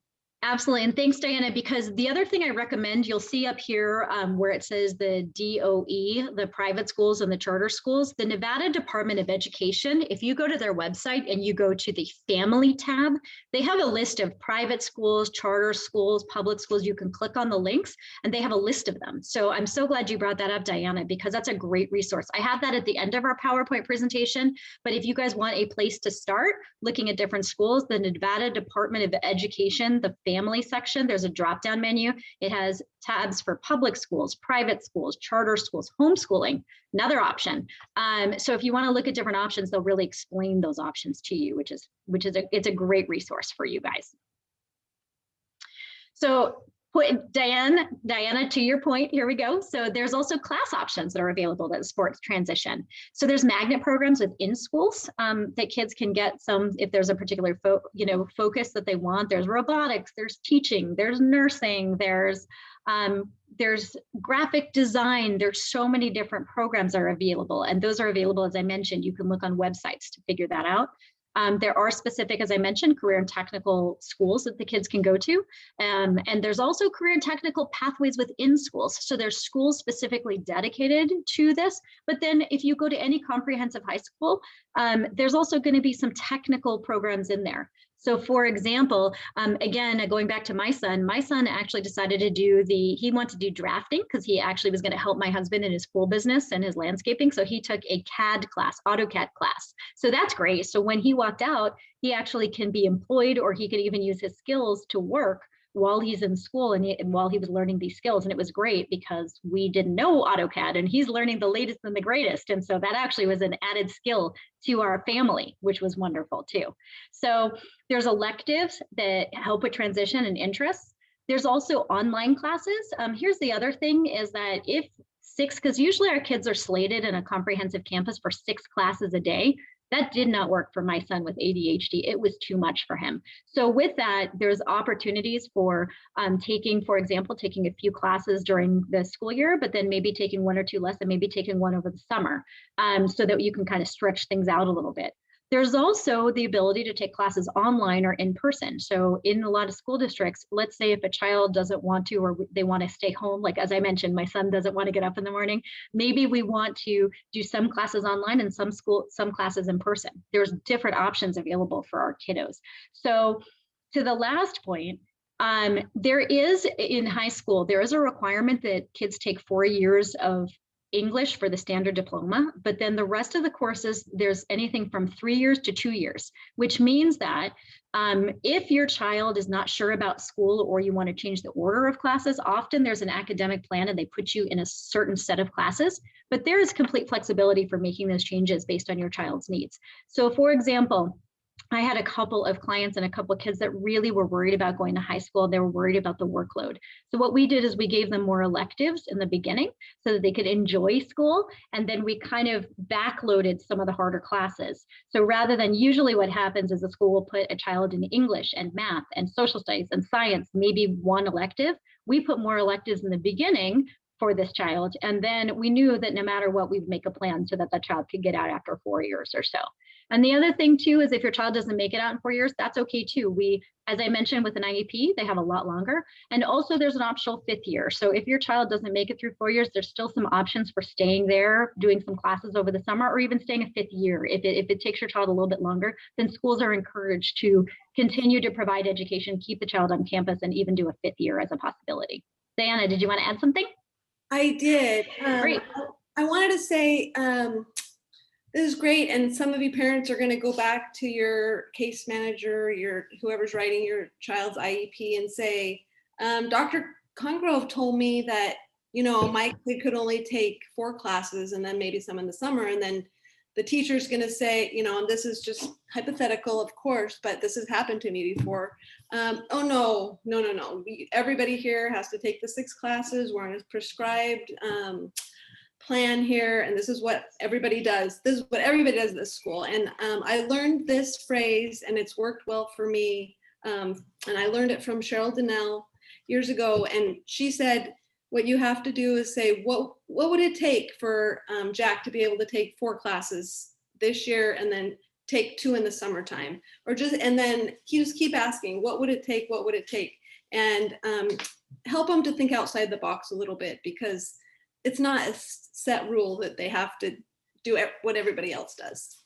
Absolutely. And thanks, Diana, because the other thing I recommend, you'll see up here where it says the DOE, the private schools and the charter schools, the Nevada Department of Education, if you go to their website and you go to the family tab, they have a list of private schools, charter schools, public schools. You can click on the links and they have a list of them. So I'm so glad you brought that up, Diana, because that's a great resource. I have that at the end of our PowerPoint presentation, but if you guys want a place to start looking at different schools, the Nevada Department of Education, the family section, there's a drop-down menu. It has tabs for public schools, private schools, charter schools, homeschooling, another option. So if you want to look at different options, they'll really explain those options to you, it's a great resource for you guys. So Diana, to your point, here we go. So there's also class options that are available that support transition. So there's magnet programs within schools that kids can get some, if there's a particular focus that they want. There's robotics, there's teaching, there's nursing, there's graphic design. There's so many different programs that are available, and those are available, as I mentioned. You can look on websites to figure that out. There are specific, as I mentioned, career and technical schools that the kids can go to. And there's also career and technical pathways within schools. So there's schools specifically dedicated to this. But then if you go to any comprehensive high school, there's also going to be some technical programs in there. So for example, again, going back to my son actually decided to do he wanted to do drafting because he actually was going to help my husband in his pool business and his landscaping. So he took a CAD class, AutoCAD class. So that's great. So when he walked out, he actually can be employed, or he could even use his skills to work while he's in school and while he was learning these skills. And it was great because we didn't know AutoCAD and he's learning the latest and the greatest. And so that actually was an added skill to our family, which was wonderful too. So there's electives that help with transition and interests. There's also online classes. Here's the other thing is that because usually our kids are slated in a comprehensive campus for 6 classes a day. That did not work for my son with ADHD. It was too much for him. So with that, there's opportunities for for example, taking a few classes during the school year, but then maybe taking 1 or 2 less and maybe taking one over the summer so that you can kind of stretch things out a little bit. There's also the ability to take classes online or in person. So in a lot of school districts, let's say if a child doesn't want to, or they want to stay home, like as I mentioned, my son doesn't want to get up in the morning, maybe we want to do some classes online and some classes in person. There's different options available for our kiddos. So to the last point, there is in high school, there is a requirement that kids take 4 years of English for the standard diploma, but then the rest of the courses, there's anything from 3 years to 2 years, which means that if your child is not sure about school or you want to change the order of classes, often there's an academic plan and they put you in a certain set of classes, but there is complete flexibility for making those changes based on your child's needs. So for example, I had a couple of clients and a couple of kids that really were worried about going to high school. They were worried about the workload. So what we did is we gave them more electives in the beginning so that they could enjoy school. And then we kind of backloaded some of the harder classes. So rather than usually what happens is the school will put a child in English and math and social studies and science, maybe one elective. We put more electives in the beginning for this child. And then we knew that no matter what, we'd make a plan so that the child could get out after 4 years or so. And the other thing too, is if your child doesn't make it out in 4 years, that's okay too. As I mentioned with an IEP, they have a lot longer. And also there's an optional 5th year. So if your child doesn't make it through 4 years, there's still some options for staying there, doing some classes over the summer, or even staying a 5th year. If it takes your child a little bit longer, then schools are encouraged to continue to provide education, keep the child on campus, and even do a 5th year as a possibility. Diana, did you want to add something? I did. Great. I wanted to say, this is great. And some of you parents are going to go back to your case manager, whoever's writing your child's IEP and say, Dr. Congrove told me that, my kid could only take 4 classes and then maybe some in the summer. And then the teacher's going to say, and this is just hypothetical, of course, but this has happened to me before. Oh, no. Everybody here has to take the 6 classes. We're on a prescribed plan here, and this is what everybody does. This is what everybody does at this school. And I learned this phrase, and it's worked well for me. And I learned it from Cheryl Donnell years ago. And she said, what you have to do is say, what would it take for Jack to be able to take 4 classes this year and then take 2 in the summertime? And then just keep asking, what would it take? What would it take? And help them to think outside the box a little bit, because it's not a set rule that they have to do what everybody else does.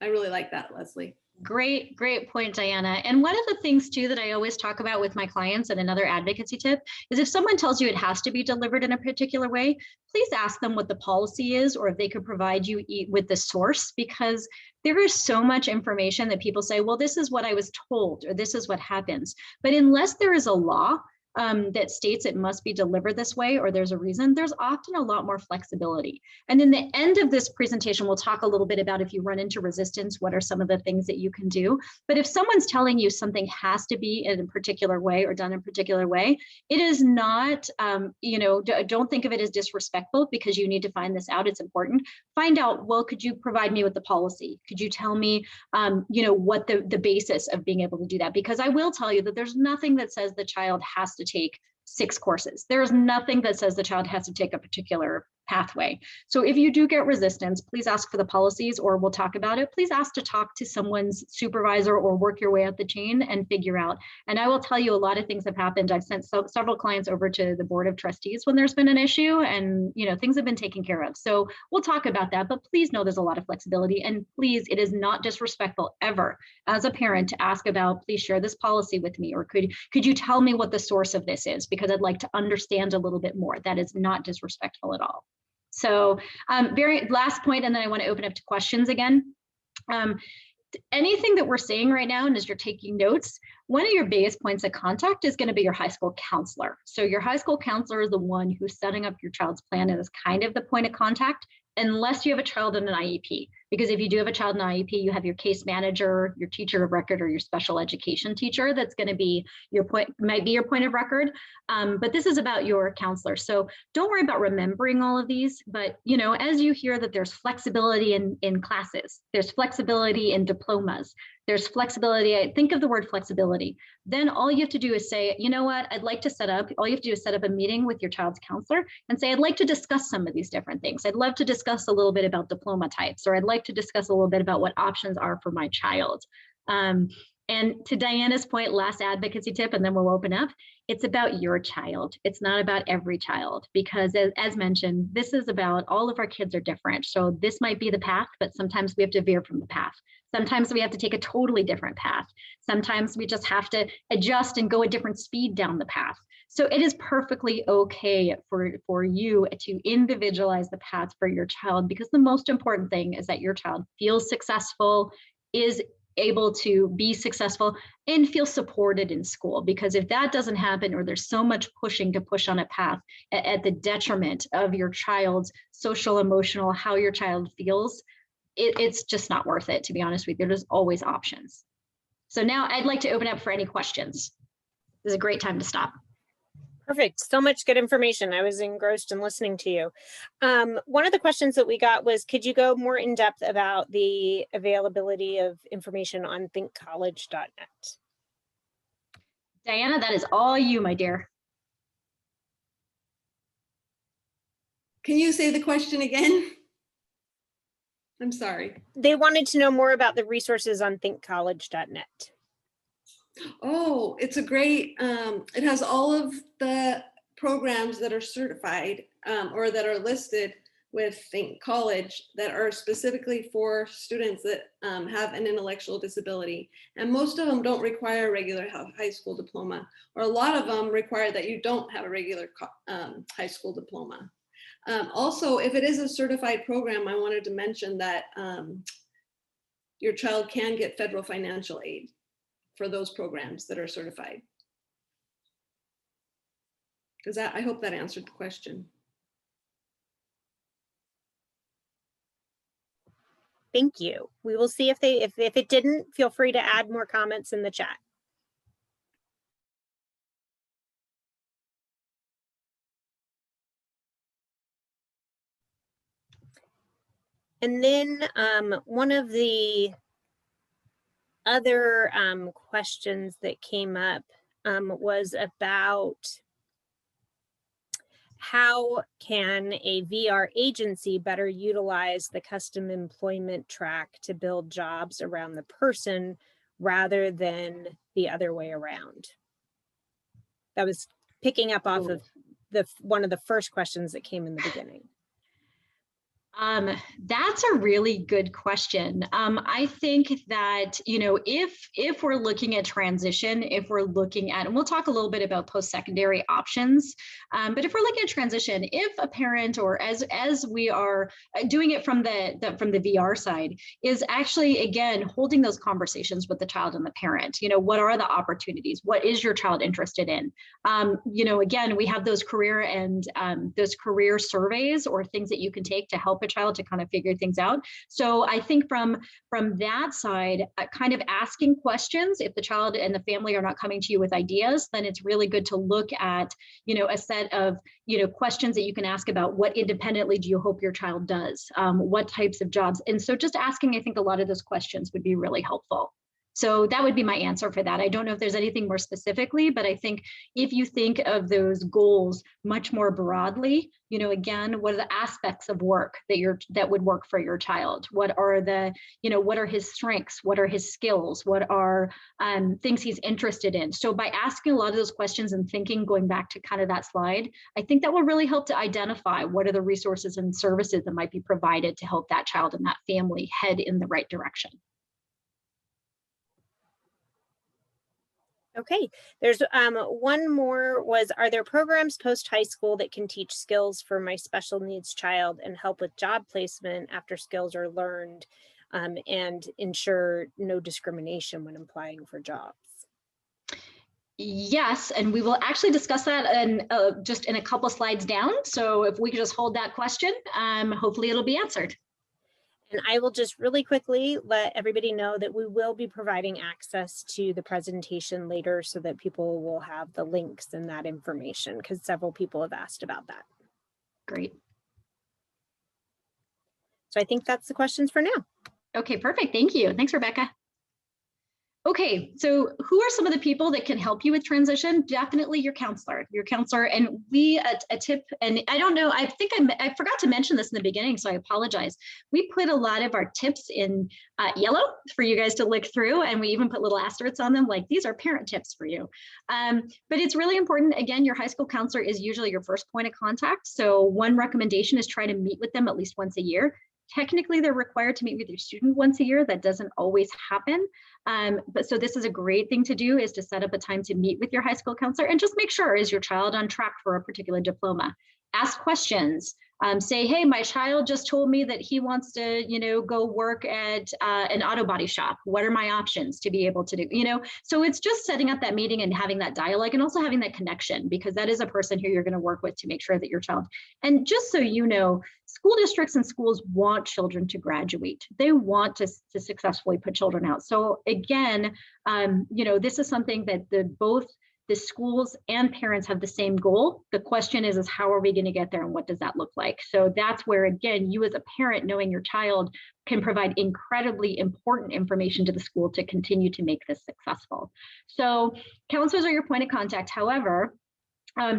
I really like that, Leslie. Great point, Diana. And one of the things too that I always talk about with my clients, and another advocacy tip, is if someone tells you it has to be delivered in a particular way, please ask them what the policy is, or if they could provide you with the source, because there is so much information that people say, well, this is what I was told, or this is what happens. But unless there is a law that states it must be delivered this way, or there's a reason, there's often a lot more flexibility. And in the end of this presentation, we'll talk a little bit about if you run into resistance, what are some of the things that you can do. But if someone's telling you something has to be in a particular way or done in a particular way, it is not, don't think of it as disrespectful, because you need to find this out. It's important. Find out, well, could you provide me with the policy? Could you tell me, what the basis of being able to do that? Because I will tell you that there's nothing that says the child has to take 6 courses. There's nothing that says the child has to take a particular pathway. So if you do get resistance, please ask for the policies, or we'll talk about it. Please ask to talk to someone's supervisor or work your way up the chain and figure out. And I will tell you, a lot of things have happened. I've sent several clients over to the board of trustees when there's been an issue, and things have been taken care of. So we'll talk about that, but please know there's a lot of flexibility, and please, it is not disrespectful ever as a parent to ask about, please share this policy with me, or could you tell me what the source of this is, because I'd like to understand a little bit more. That is not disrespectful at all. So very last point, and then I want to open up to questions again. Anything that we're saying right now, and as you're taking notes, one of your biggest points of contact is going to be your high school counselor. So your high school counselor is the one who's setting up your child's plan and is kind of the point of contact, unless you have a child in an IEP. Because if you do have a child in an IEP, you have your case manager, your teacher of record, or your special education teacher that's going to be might be your point of record. But this is about your counselor. So don't worry about remembering all of these, but as you hear that there's flexibility in classes, there's flexibility in diplomas, there's flexibility, think of the word flexibility. Then all you have to do is say, you know what, all you have to do is set up a meeting with your child's counselor and say, I'd like to discuss some of these different things. I'd love to discuss a little bit about diploma types, or I'd like to discuss a little bit about what options are for my child. And to Diana's point, last advocacy tip, and then we'll open up, it's about your child. It's not about every child, because as mentioned, this is about all of our kids are different. So this might be the path, but sometimes we have to veer from the path. Sometimes we have to take a totally different path. Sometimes we just have to adjust and go a different speed down the path. So it is perfectly okay for you to individualize the path for your child, because the most important thing is that your child feels successful, is able to be successful, and feel supported in school. Because if that doesn't happen, or there's so much pushing to push on a path at the detriment of your child's social, emotional, how your child feels, it's just not worth it, to be honest with you. There's always options. So now I'd like to open up for any questions. This is a great time to stop. Perfect. So much good information. I was engrossed in listening to you. One of the questions that we got was, could you go more in depth about the availability of information on thinkcollege.net? Diana, that is all you, my dear. Can you say the question again? I'm sorry. They wanted to know more about the resources on thinkcollege.net. Oh, it's a great, it has all of the programs that are certified or that are listed with Think College that are specifically for students that have an intellectual disability. And most of them don't require a regular high school diploma, or a lot of them require that you don't have a regular high school diploma. Also, if it is a certified program, I wanted to mention that your child can get federal financial aid for those programs that are certified. Because I hope that answered the question. Thank you. We will see if it didn't, feel free to add more comments in the chat. And then one of the other questions that came up was about how can a VR agency better utilize the custom employment track to build jobs around the person rather than the other way around? That was picking up off of one of the first questions that came in the beginning. That's a really good question. I think that, if we're looking at transition, if we're looking at, and we'll talk a little bit about post-secondary options, but if we're looking at transition, if a parent, or as we are doing it from the VR side, is actually, again, holding those conversations with the child and the parent. What are the opportunities? What is your child interested in? Again, we have those career and those career surveys or things that you can take to help a child to kind of figure things out. So I think from that side, kind of asking questions, if the child and the family are not coming to you with ideas, then it's really good to look at, a set of, questions that you can ask about what independently do you hope your child does? What types of jobs? And so just asking, I think a lot of those questions would be really helpful. So that would be my answer for that. I don't know if there's anything more specifically, but I think if you think of those goals much more broadly, you know, again, what are the aspects of work that would work for your child? What are the, you know, what are his strengths? What are his skills? What are things he's interested in? So by asking a lot of those questions and thinking, going back to kind of that slide, I think that will really help to identify what are the resources and services that might be provided to help that child and that family head in the right direction. Okay, there's one more was, are there programs post-high school that can teach skills for my special needs child and help with job placement after skills are learned and ensure no discrimination when applying for jobs? Yes, and we will actually discuss that in, just in a couple slides down. So if we could just hold that question, hopefully it'll be answered. And I will just really quickly let everybody know that we will be providing access to the presentation later so that people will have the links and that information, because several people have asked about that. Great. So I think that's the questions for now. Okay, perfect. Thank you. Thanks, Rebecca. Okay, so who are some of the people that can help you with transition? Definitely your counselor, and we, a tip, and I don't know, I think I forgot to mention this in the beginning, so I apologize. We put a lot of our tips in yellow for you guys to look through, and we even put little asterisks on them, like these are parent tips for you. But it's really important, again, your high school counselor is usually your first point of contact. So one recommendation is try to meet with them at least once a year. Technically, they're required to meet with your student once a year. That doesn't always happen. But so this is a great thing to do, is to set up a time to meet with your high school counselor and just make sure, is your child on track for a particular diploma? Ask questions. Say, hey, my child just told me that he wants to, you know, go work at an auto body shop. What are my options to be able to do, you know? So it's just setting up that meeting and having that dialogue, and also having that connection, because that is a person who you're going to work with to make sure that your child, and just so you know, school districts and schools want children to graduate. They want to successfully put children out. So again, you know, this is something that both the schools and parents have the same goal. The question is how are we going to get there, and what does that look like? So that's where, again, you as a parent, knowing your child, can provide incredibly important information to the school to continue to make this successful. So counselors are your point of contact. However,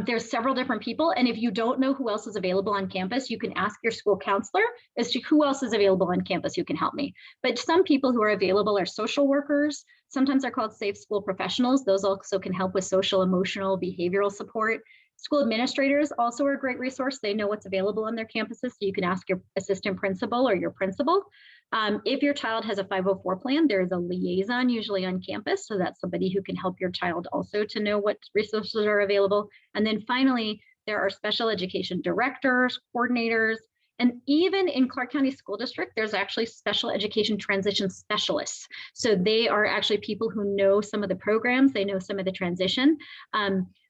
there's several different people, and if you don't know who else is available on campus, you can ask your school counselor as to who else is available on campus who can help me. But some people who are available are social workers. Sometimes they're called safe school professionals. Those also can help with social, emotional, behavioral support. School administrators also are a great resource. They know what's available on their campuses, so you can ask your assistant principal or your principal. If your child has a 504 plan, there's a liaison usually on campus, so that's somebody who can help your child also to know what resources are available. And then finally, there are special education directors, coordinators, and even in Clark County School District, there's actually special education transition specialists. So they are actually people who know some of the programs, they know some of the transition.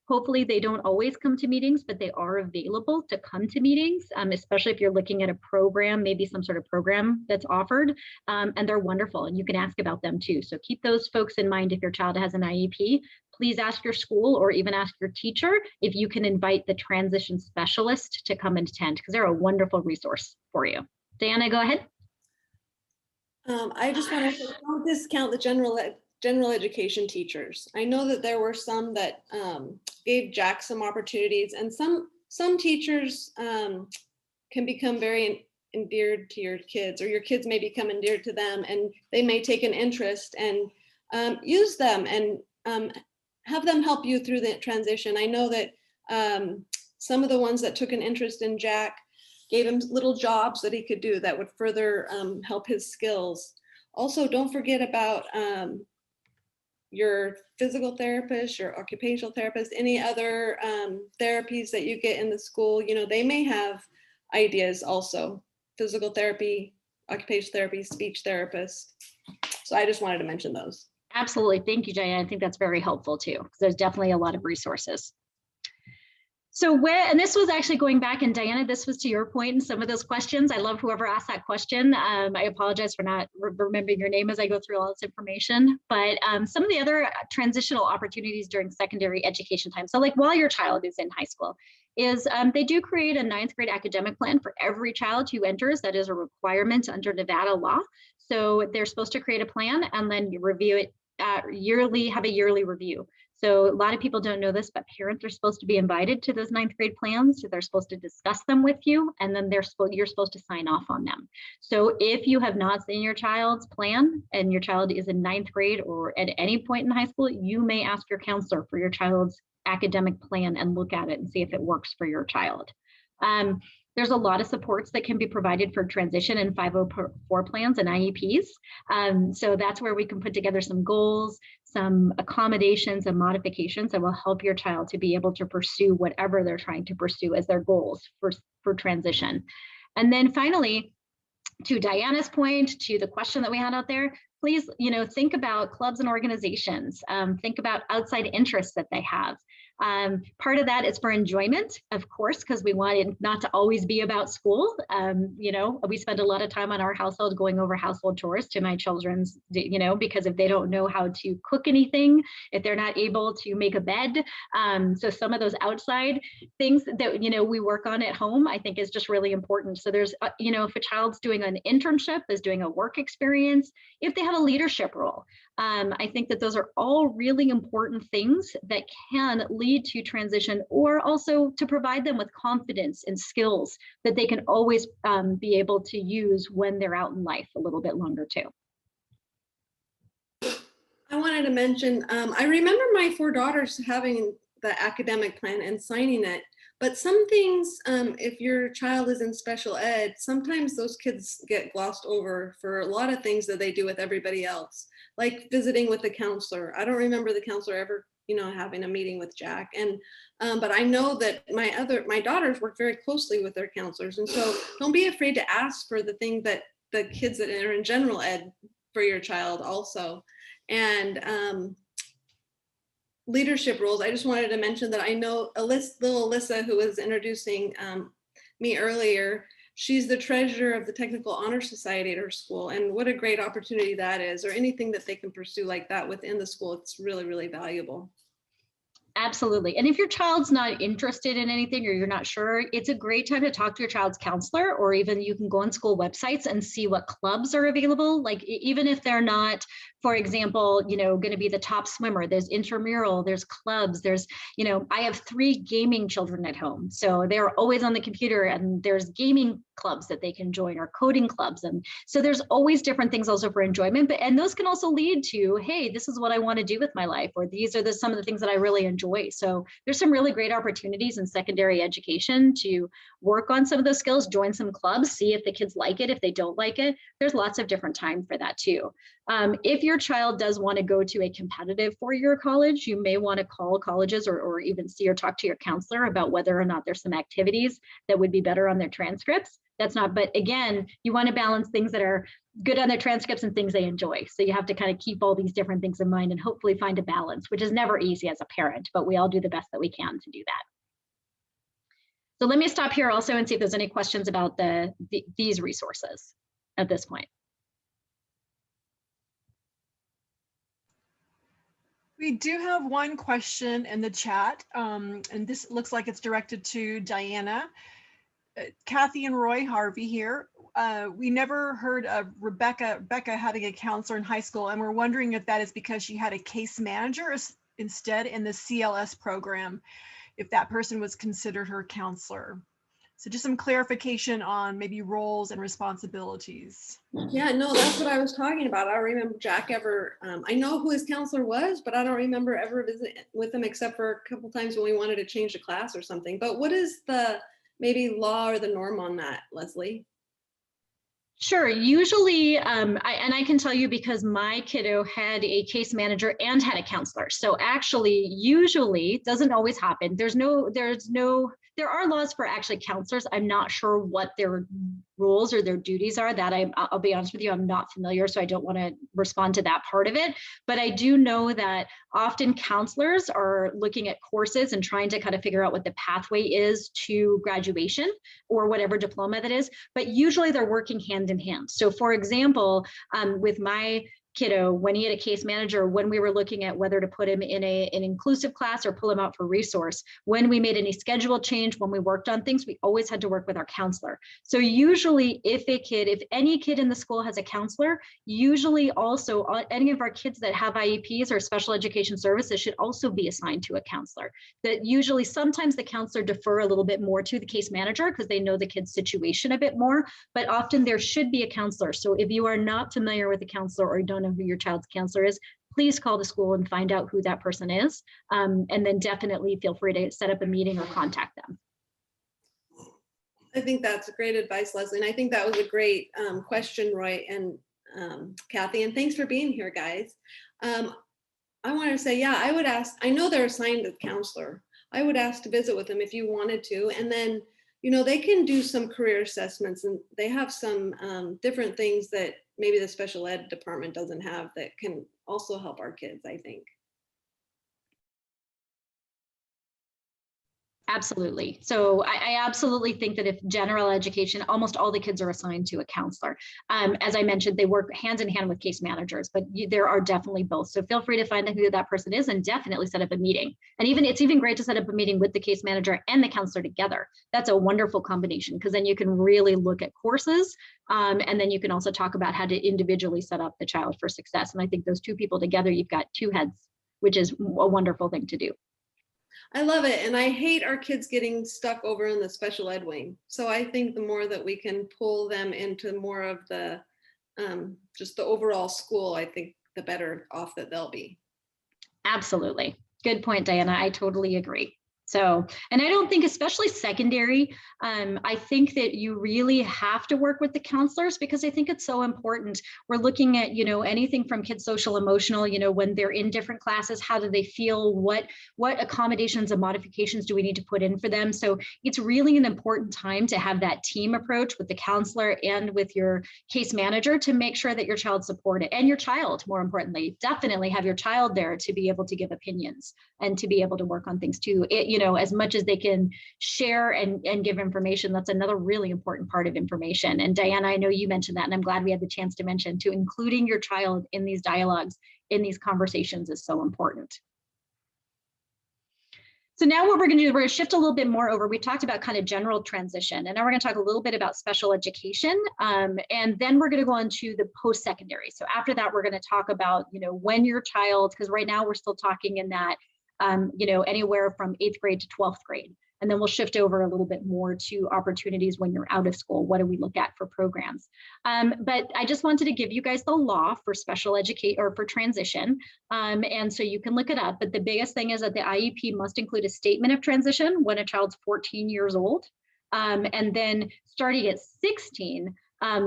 Hopefully they don't always come to meetings, but they are available to come to meetings, especially if you're looking at a program, maybe some sort of program that's offered, and they're wonderful, and you can ask about them too. So keep those folks in mind. If your child has an IEP, please ask your school or even ask your teacher if you can invite the transition specialist to come and attend, because they're a wonderful resource for you. Diana, go ahead. I just want to say, don't discount the general education teachers. I know that there were some that gave Jack some opportunities, and some teachers can become very endeared to your kids, or your kids may become endeared to them, and they may take an interest, and use them and have them help you through the transition. I know that some of the ones that took an interest in Jack gave him little jobs that he could do that would further help his skills. Also, don't forget about your physical therapist, your occupational therapist, any other therapies that you get in the school. You know, they may have ideas also. Physical therapy, occupational therapy, speech therapist. So I just wanted to mention those. Absolutely. Thank you, Diana. I think that's very helpful too, because there's definitely a lot of resources. So and this was actually going back, and Diana, this was to your point in some of those questions. I love whoever asked that question. I apologize for not remembering your name as I go through all this information, but some of the other transitional opportunities during secondary education time. So like while your child is in high school, is they do create a 9th grade academic plan for every child who enters. That is a requirement under Nevada law. So they're supposed to create a plan and then you review it that have a yearly review. So a lot of people don't know this, but parents are supposed to be invited to those 9th grade plans. So they're supposed to discuss them with you, and then you're supposed to sign off on them. So if you have not seen your child's plan and your child is in 9th grade or at any point in high school, you may ask your counselor for your child's academic plan and look at it and see if it works for your child. There's a lot of supports that can be provided for transition in 504 plans and IEPs. So that's where we can put together some goals, some accommodations and modifications that will help your child to be able to pursue whatever they're trying to pursue as their goals for transition. And then finally, to Diana's point, to the question that we had out there, please, think about clubs and organizations. Think about outside interests that they have. Part of that is for enjoyment, of course, because we want it not to always be about school. We spend a lot of time on our household going over household chores to my children's, because if they don't know how to cook anything, if they're not able to make a bed. So some of those outside things that, we work on at home, I think is just really important. So there's, if a child's doing an internship, is doing a work experience, if they have a leadership role, I think that those are all really important things that can lead to transition, or also to provide them with confidence and skills that they can always be able to use when they're out in life a little bit longer too. I wanted to mention, I remember my 4 daughters having the academic plan and signing it, but some things, if your child is in special ed, sometimes those kids get glossed over for a lot of things that they do with everybody else, like visiting with the counselor. I don't remember the counselor ever, having a meeting with Jack. And, but I know that my daughters work very closely with their counselors. And so don't be afraid to ask for the thing that the kids that are in general ed for your child also. And leadership roles, I just wanted to mention that I know little Alyssa, who was introducing me earlier, she's the treasurer of the Technical Honor Society at her school. And what a great opportunity that is, or anything that they can pursue like that within the school. It's really, really valuable. Absolutely. And if your child's not interested in anything, or you're not sure, it's a great time to talk to your child's counselor, or even you can go on school websites and see what clubs are available. Like even if they're not, for example, going to be the top swimmer, there's intramural, there's clubs, there's, I have 3 gaming children at home. So they're always on the computer, and there's gaming clubs that they can join, or coding clubs. And so there's always different things also for enjoyment, and those can also lead to, hey, this is what I want to do with my life, or these are some of the things that I really enjoy. So there's some really great opportunities in secondary education to work on some of those skills, join some clubs, see if the kids like it. If they don't like it, there's lots of different time for that too. If your child does want to go to a competitive 4-year college, you may want to call colleges or even see or talk to your counselor about whether or not there's some activities that would be better on their transcripts. But again, you want to balance things that are good on their transcripts and things they enjoy. So you have to kind of keep all these different things in mind and hopefully find a balance, which is never easy as a parent, but we all do the best that we can to do that. So let me stop here also and see if there's any questions about these resources at this point. We do have one question in the chat, and this looks like it's directed to Diana. Kathy and Roy Harvey here. We never heard of Rebecca having a counselor in high school, and we're wondering if that is because she had a case manager instead in the CLS program, if that person was considered her counselor. So just some clarification on maybe roles and responsibilities. Yeah, no, that's what I was talking about. I don't remember Jack ever, I know who his counselor was, but I don't remember ever visiting with him except for a couple times when we wanted to change the class or something. But what is the maybe law or the norm on that, Leslie? Sure. Usually, I can tell you because my kiddo had a case manager and had a counselor. So actually, usually, doesn't always happen. There are laws for actually counselors. I'm not sure what their rules or their duties are. That I'll be honest with you, I'm not familiar, so I don't want to respond to that part of it. But I do know that often counselors are looking at courses and trying to kind of figure out what the pathway is to graduation or whatever diploma that is. But usually they're working hand in hand. So for example, with my kiddo, when he had a case manager, when we were looking at whether to put him in an inclusive class or pull him out for resource, when we made any schedule change, when we worked on things, we always had to work with our counselor. So usually if any kid in the school has a counselor, usually also any of our kids that have IEPs or special education services should also be assigned to a counselor. That usually sometimes the counselor defer a little bit more to the case manager because they know the kid's situation a bit more, but often there should be a counselor. So if you are not familiar with the counselor or you don't know who your child's counselor is, please call the school and find out who that person is. And then definitely feel free to set up a meeting or contact them. I think that's great advice, Leslie. And I think that was a great question, Roy and Kathy. And thanks for being here, guys. I want to say, yeah, I would ask, I know they're assigned a counselor. I would ask to visit with them if you wanted to. And then, you know, they can do some career assessments and they have some different things that maybe the special ed department doesn't have that can also help our kids, I think. Absolutely. So I absolutely think that if general education, almost all the kids are assigned to a counselor. As I mentioned, they work hand in hand with case managers, but there are definitely both. So feel free to find out who that person is and definitely set up a meeting. And it's even great to set up a meeting with the case manager and the counselor together. That's a wonderful combination because then you can really look at courses and then you can also talk about how to individually set up the child for success. And I think those two people together, you've got two heads, which is a wonderful thing to do. I love it. And I hate our kids getting stuck over in the special ed wing. So I think the more that we can pull them into more of the, just the overall school, I think the better off that they'll be. Absolutely. Good point, Diana. I totally agree. So, and I don't think, especially secondary, I think that you really have to work with the counselors because I think it's so important. We're looking at, you know, anything from kids social emotional, you know, when they're in different classes, how do they feel? What accommodations and modifications do we need to put in for them? So it's really an important time to have that team approach with the counselor and with your case manager to make sure that your child's supported and your child, more importantly, definitely have your child there to be able to give opinions and to be able to work on things too. You know, as much as they can share and give information, that's another really important part of information. And Diana, I know you mentioned that, and I'm glad we had the chance to mention too, including your child in these dialogues, in these conversations is so important. So now what we're going to do, we're going to shift a little bit more over. We talked about kind of general transition, and now we're going to talk a little bit about special education, and then we're going to go on to the post-secondary. So after that, we're going to talk about, you know, when your child, because right now we're still talking in that, you know, anywhere from 8th grade to 12th grade. And then we'll shift over a little bit more to opportunities when you're out of school. What do we look at for programs? But I just wanted to give you guys the law for special education or for transition. And so you can look it up. But the biggest thing is that the IEP must include a statement of transition when a child's 14 years old. And then starting at 16,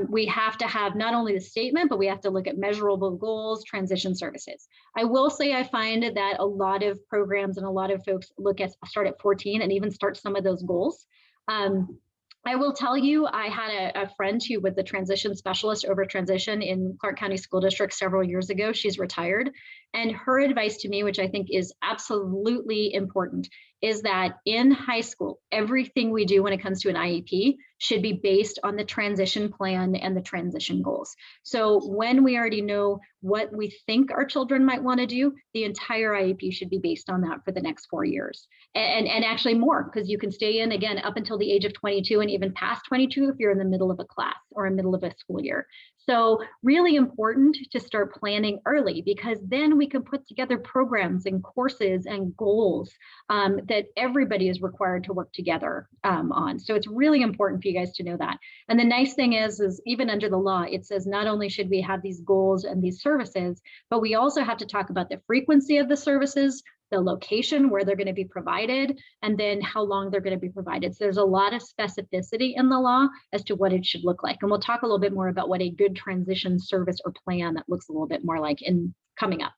we have to have not only the statement, but we have to look at measurable goals, transition services. I will say I find that a lot of programs and a lot of folks start at 14 and even start some of those goals. I will tell you, I had a friend who was the transition specialist over transition in Clark County School District several years ago. She's retired. And her advice to me, which I think is absolutely important, is that in high school, everything we do when it comes to an IEP should be based on the transition plan and the transition goals. So when we already know what we think our children might want to do, the entire IEP should be based on that for the next 4 years. And actually more, because you can stay in, again, up until the age of 22 and even past 22 if you're in the middle of a class or in the middle of a school year. So really important to start planning early, because then we can put together programs and courses and goals that everybody is required to work together on. So it's really important for you guys to know that. And the nice thing is even under the law, it says not only should we have these goals and these services, but we also have to talk about the frequency of the services, the location where they're going to be provided, and then how long they're going to be provided. So there's a lot of specificity in the law as to what it should look like. And we'll talk a little bit more about what a good transition service or plan that looks a little bit more like in coming up.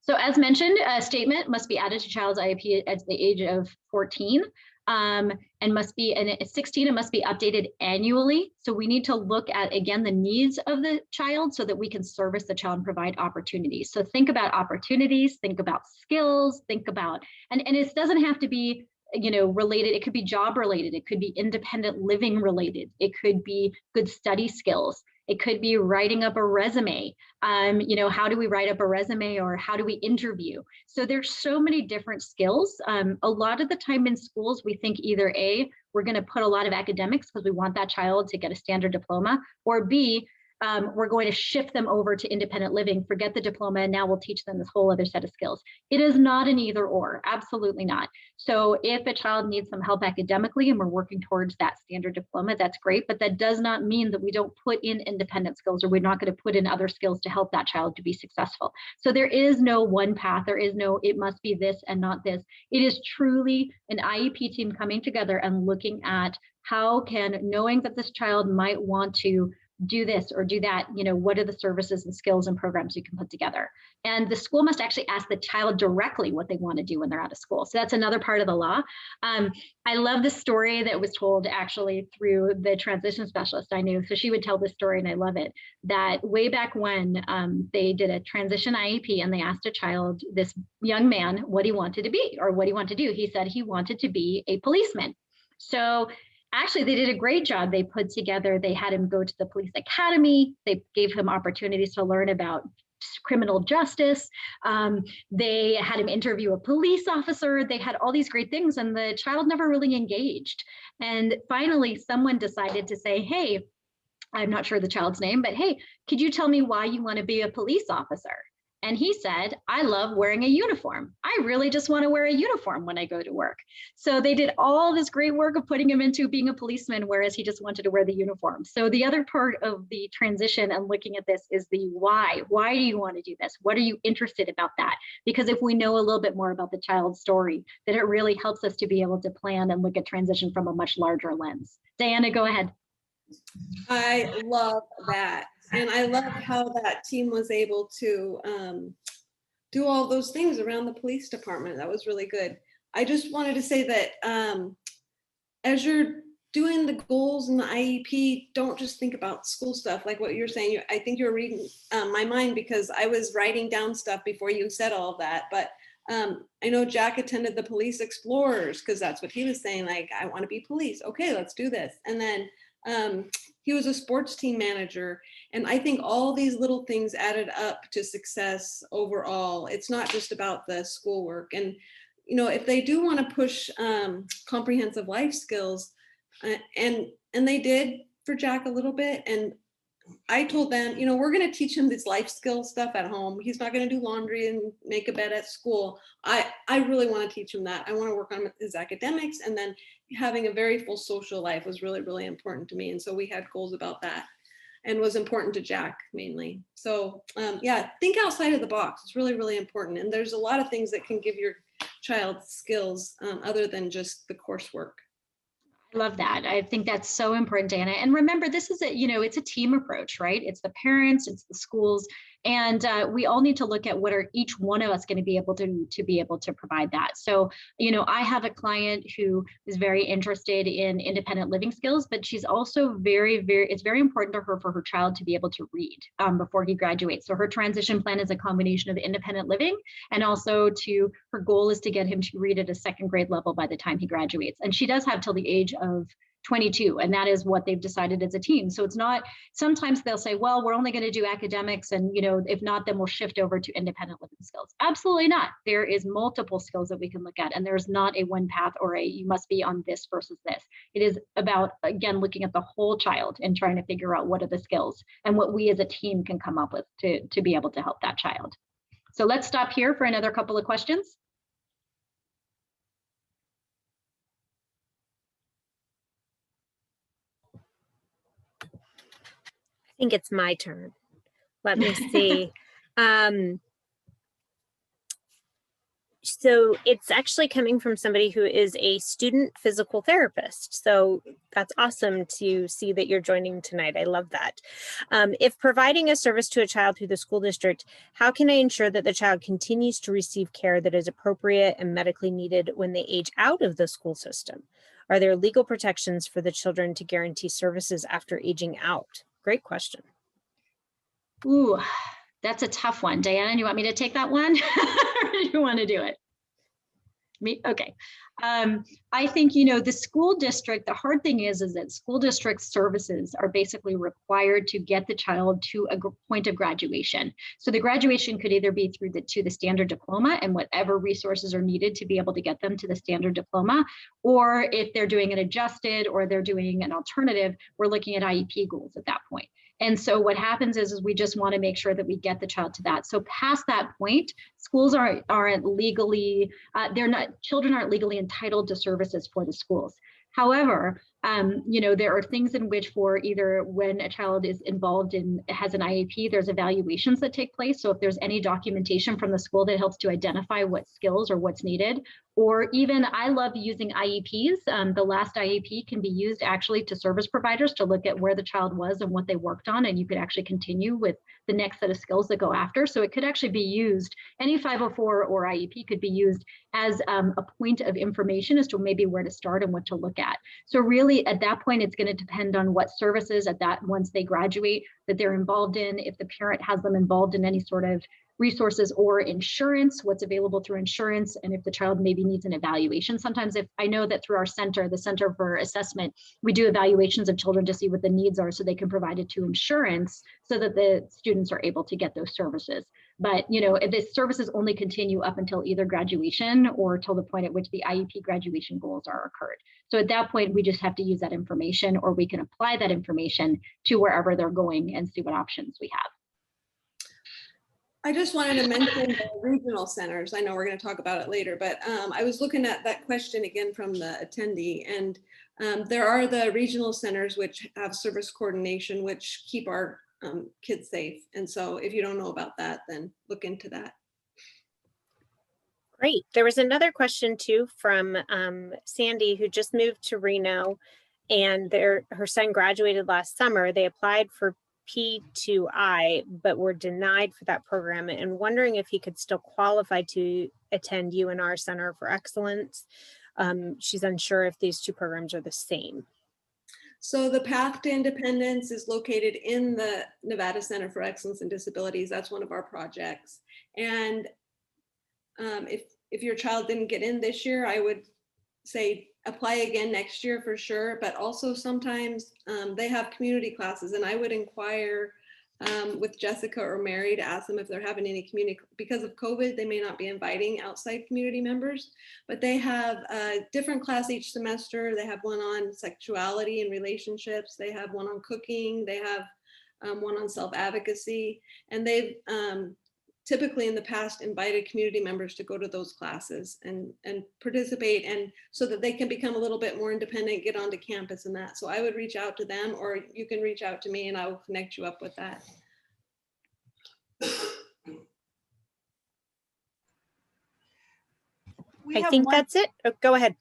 So as mentioned, a statement must be added to child's IEP at the age of 14. And at 16, it must be updated annually. So we need to look at, again, the needs of the child so that we can service the child and provide opportunities. So think about opportunities, think about skills, think about, and it doesn't have to be, you know, related. It could be job related. It could be independent living related. It could be good study skills. It could be writing up a resume. You know, how do we write up a resume, or how do we interview? So there's so many different skills. A lot of the time in schools, we think either A, we're going to put a lot of academics because we want that child to get a standard diploma, or B, we're going to shift them over to independent living, forget the diploma, and now we'll teach them this whole other set of skills. It is not an either or, absolutely not. So if a child needs some help academically and we're working towards that standard diploma, that's great, but that does not mean that we don't put in independent skills, or we're not going to put in other skills to help that child to be successful. So there is no one path, there is no, it must be this and not this. It is truly an IEP team coming together and looking at how can, knowing that this child might want to do this or do that, you know, what are the services and skills and programs you can put together? And the school must actually ask the child directly what they want to do when they're out of school. So that's another part of the law. I love the story that was told actually through the transition specialist I knew. So she would tell this story, and I love it, that way back when they did a transition IEP and they asked a child, this young man, what he wanted to be or what he wanted to do. He said he wanted to be a policeman. So actually, they did a great job. They put together, they had him go to the police academy. They gave him opportunities to learn about criminal justice. They had him interview a police officer. They had all these great things, and the child never really engaged. And finally, someone decided to say, hey, I'm not sure the child's name, but hey, could you tell me why you want to be a police officer? And he said, I love wearing a uniform. I really just want to wear a uniform when I go to work. So they did all this great work of putting him into being a policeman, whereas he just wanted to wear the uniform. So the other part of the transition and looking at this is the why. Why do you want to do this? What are you interested about that? Because if we know a little bit more about the child's story, then it really helps us to be able to plan and look at transition from a much larger lens. Diana, go ahead. I love that. And I love how that team was able to do all those things around the police department. That was really good. I just wanted to say that as you're doing the goals in the IEP, don't just think about school stuff like what you're saying. I think you're reading my mind, because I was writing down stuff before you said all of that. But I know Jack attended the Police Explorers because that's what he was saying, like, I want to be police. Okay, let's do this. And then he was a sports team manager. And I think all these little things added up to success overall. It's not just about the schoolwork. And, you know, if they do want to push comprehensive life skills, and they did for Jack a little bit. And I told them, you know, we're going to teach him this life skill stuff at home. He's not going to do laundry and make a bed at school. I really want to teach him that. I want to work on his academics, and then having a very full social life was really, really important to me. And so we had goals about that, and was important to Jack mainly. So yeah, think outside of the box. It's really, really important. And there's a lot of things that can give your child skills other than just the coursework. I love that. I think that's so important, Dana. And remember, this is it's a team approach, right? It's the parents, it's the schools, and we all need to look at what are each one of us going to be able to provide that. So, you know, I have a client who is very interested in independent living skills, but she's also it's very important to her for her child to be able to read before he graduates. So her transition plan is a combination of independent living, and also her goal is to get him to read at a second grade level by the time he graduates. And she does have till the age of 22, and that is what they've decided as a team. So it's not, sometimes they'll say, well, we're only going to do academics, and, you know, if not, then we'll shift over to independent living skills. Absolutely not. There is multiple skills that we can look at, and there's not a one path or you must be on this versus this. It is about, again, looking at the whole child and trying to figure out what are the skills and what we as a team can come up with to be able to help that child. So let's stop here for another couple of questions. I think it's my turn. Let me see. So it's actually coming from somebody who is a student physical therapist. So that's awesome to see that you're joining tonight. I love that. If providing a service to a child through the school district, how can I ensure that the child continues to receive care that is appropriate and medically needed when they age out of the school system? Are there legal protections for the children to guarantee services after aging out? Great question. Ooh, that's a tough one. Diana, you want me to take that one? Or do you want to do it? Me? Okay. I think, you know, the school district, the hard thing is that school district services are basically required to get the child to a point of graduation. So the graduation could either be through to the standard diploma and whatever resources are needed to be able to get them to the standard diploma, or if they're doing an adjusted or they're doing an alternative, we're looking at IEP goals at that point. And so what happens is we just want to make sure that we get the child to that. So past that point, schools aren't legally, children aren't legally entitled to services for the schools. However, you know, there are things in which for either when a child is involved in, has an IEP, there's evaluations that take place. So if there's any documentation from the school that helps to identify what skills or what's needed, or even I love using IEPs. The last IEP can be used actually to service providers to look at where the child was and what they worked on, and you could actually continue with the next set of skills that go after. So it could actually be used, any 504 or IEP could be used as a point of information as to maybe where to start and what to look at. So really at that point, it's going to depend on what services at that once they graduate that they're involved in, if the parent has them involved in any sort of resources or insurance, what's available through insurance, and if the child maybe needs an evaluation. Sometimes if I know that through our center, the Center for Assessment, we do evaluations of children to see what the needs are so they can provide it to insurance so that the students are able to get those services. But you know, the services only continue up until either graduation or till the point at which the IEP graduation goals are occurred. So at that point, we just have to use that information, or we can apply that information to wherever they're going and see what options we have. I just wanted to mention the regional centers. I know we're going to talk about it later, but I was looking at that question again from the attendee, and there are the regional centers which have service coordination, which keep our kids safe. And so if you don't know about that, then look into that. Great. There was another question too from Sandy, who just moved to Reno, and her son graduated last summer. They applied for P2I, but were denied for that program, and wondering if he could still qualify to attend UNR Center for Excellence. She's unsure if these two programs are the same. So the Path to Independence is located in the Nevada Center for Excellence in Disabilities. That's one of our projects. And if your child didn't get in this year, I would say apply again next year for sure. But also sometimes they have community classes, and I would inquire with Jessica or Mary to ask them if they're having any community, because of COVID, they may not be inviting outside community members, but they have a different class each semester. They have one on sexuality and relationships. They have one on cooking. They have one on self-advocacy, and they've typically in the past invited community members to go to those classes and participate, and so that they can become a little bit more independent, get onto campus and that. So I would reach out to them, or you can reach out to me and I will connect you up with that. I think that's it. Oh, go ahead.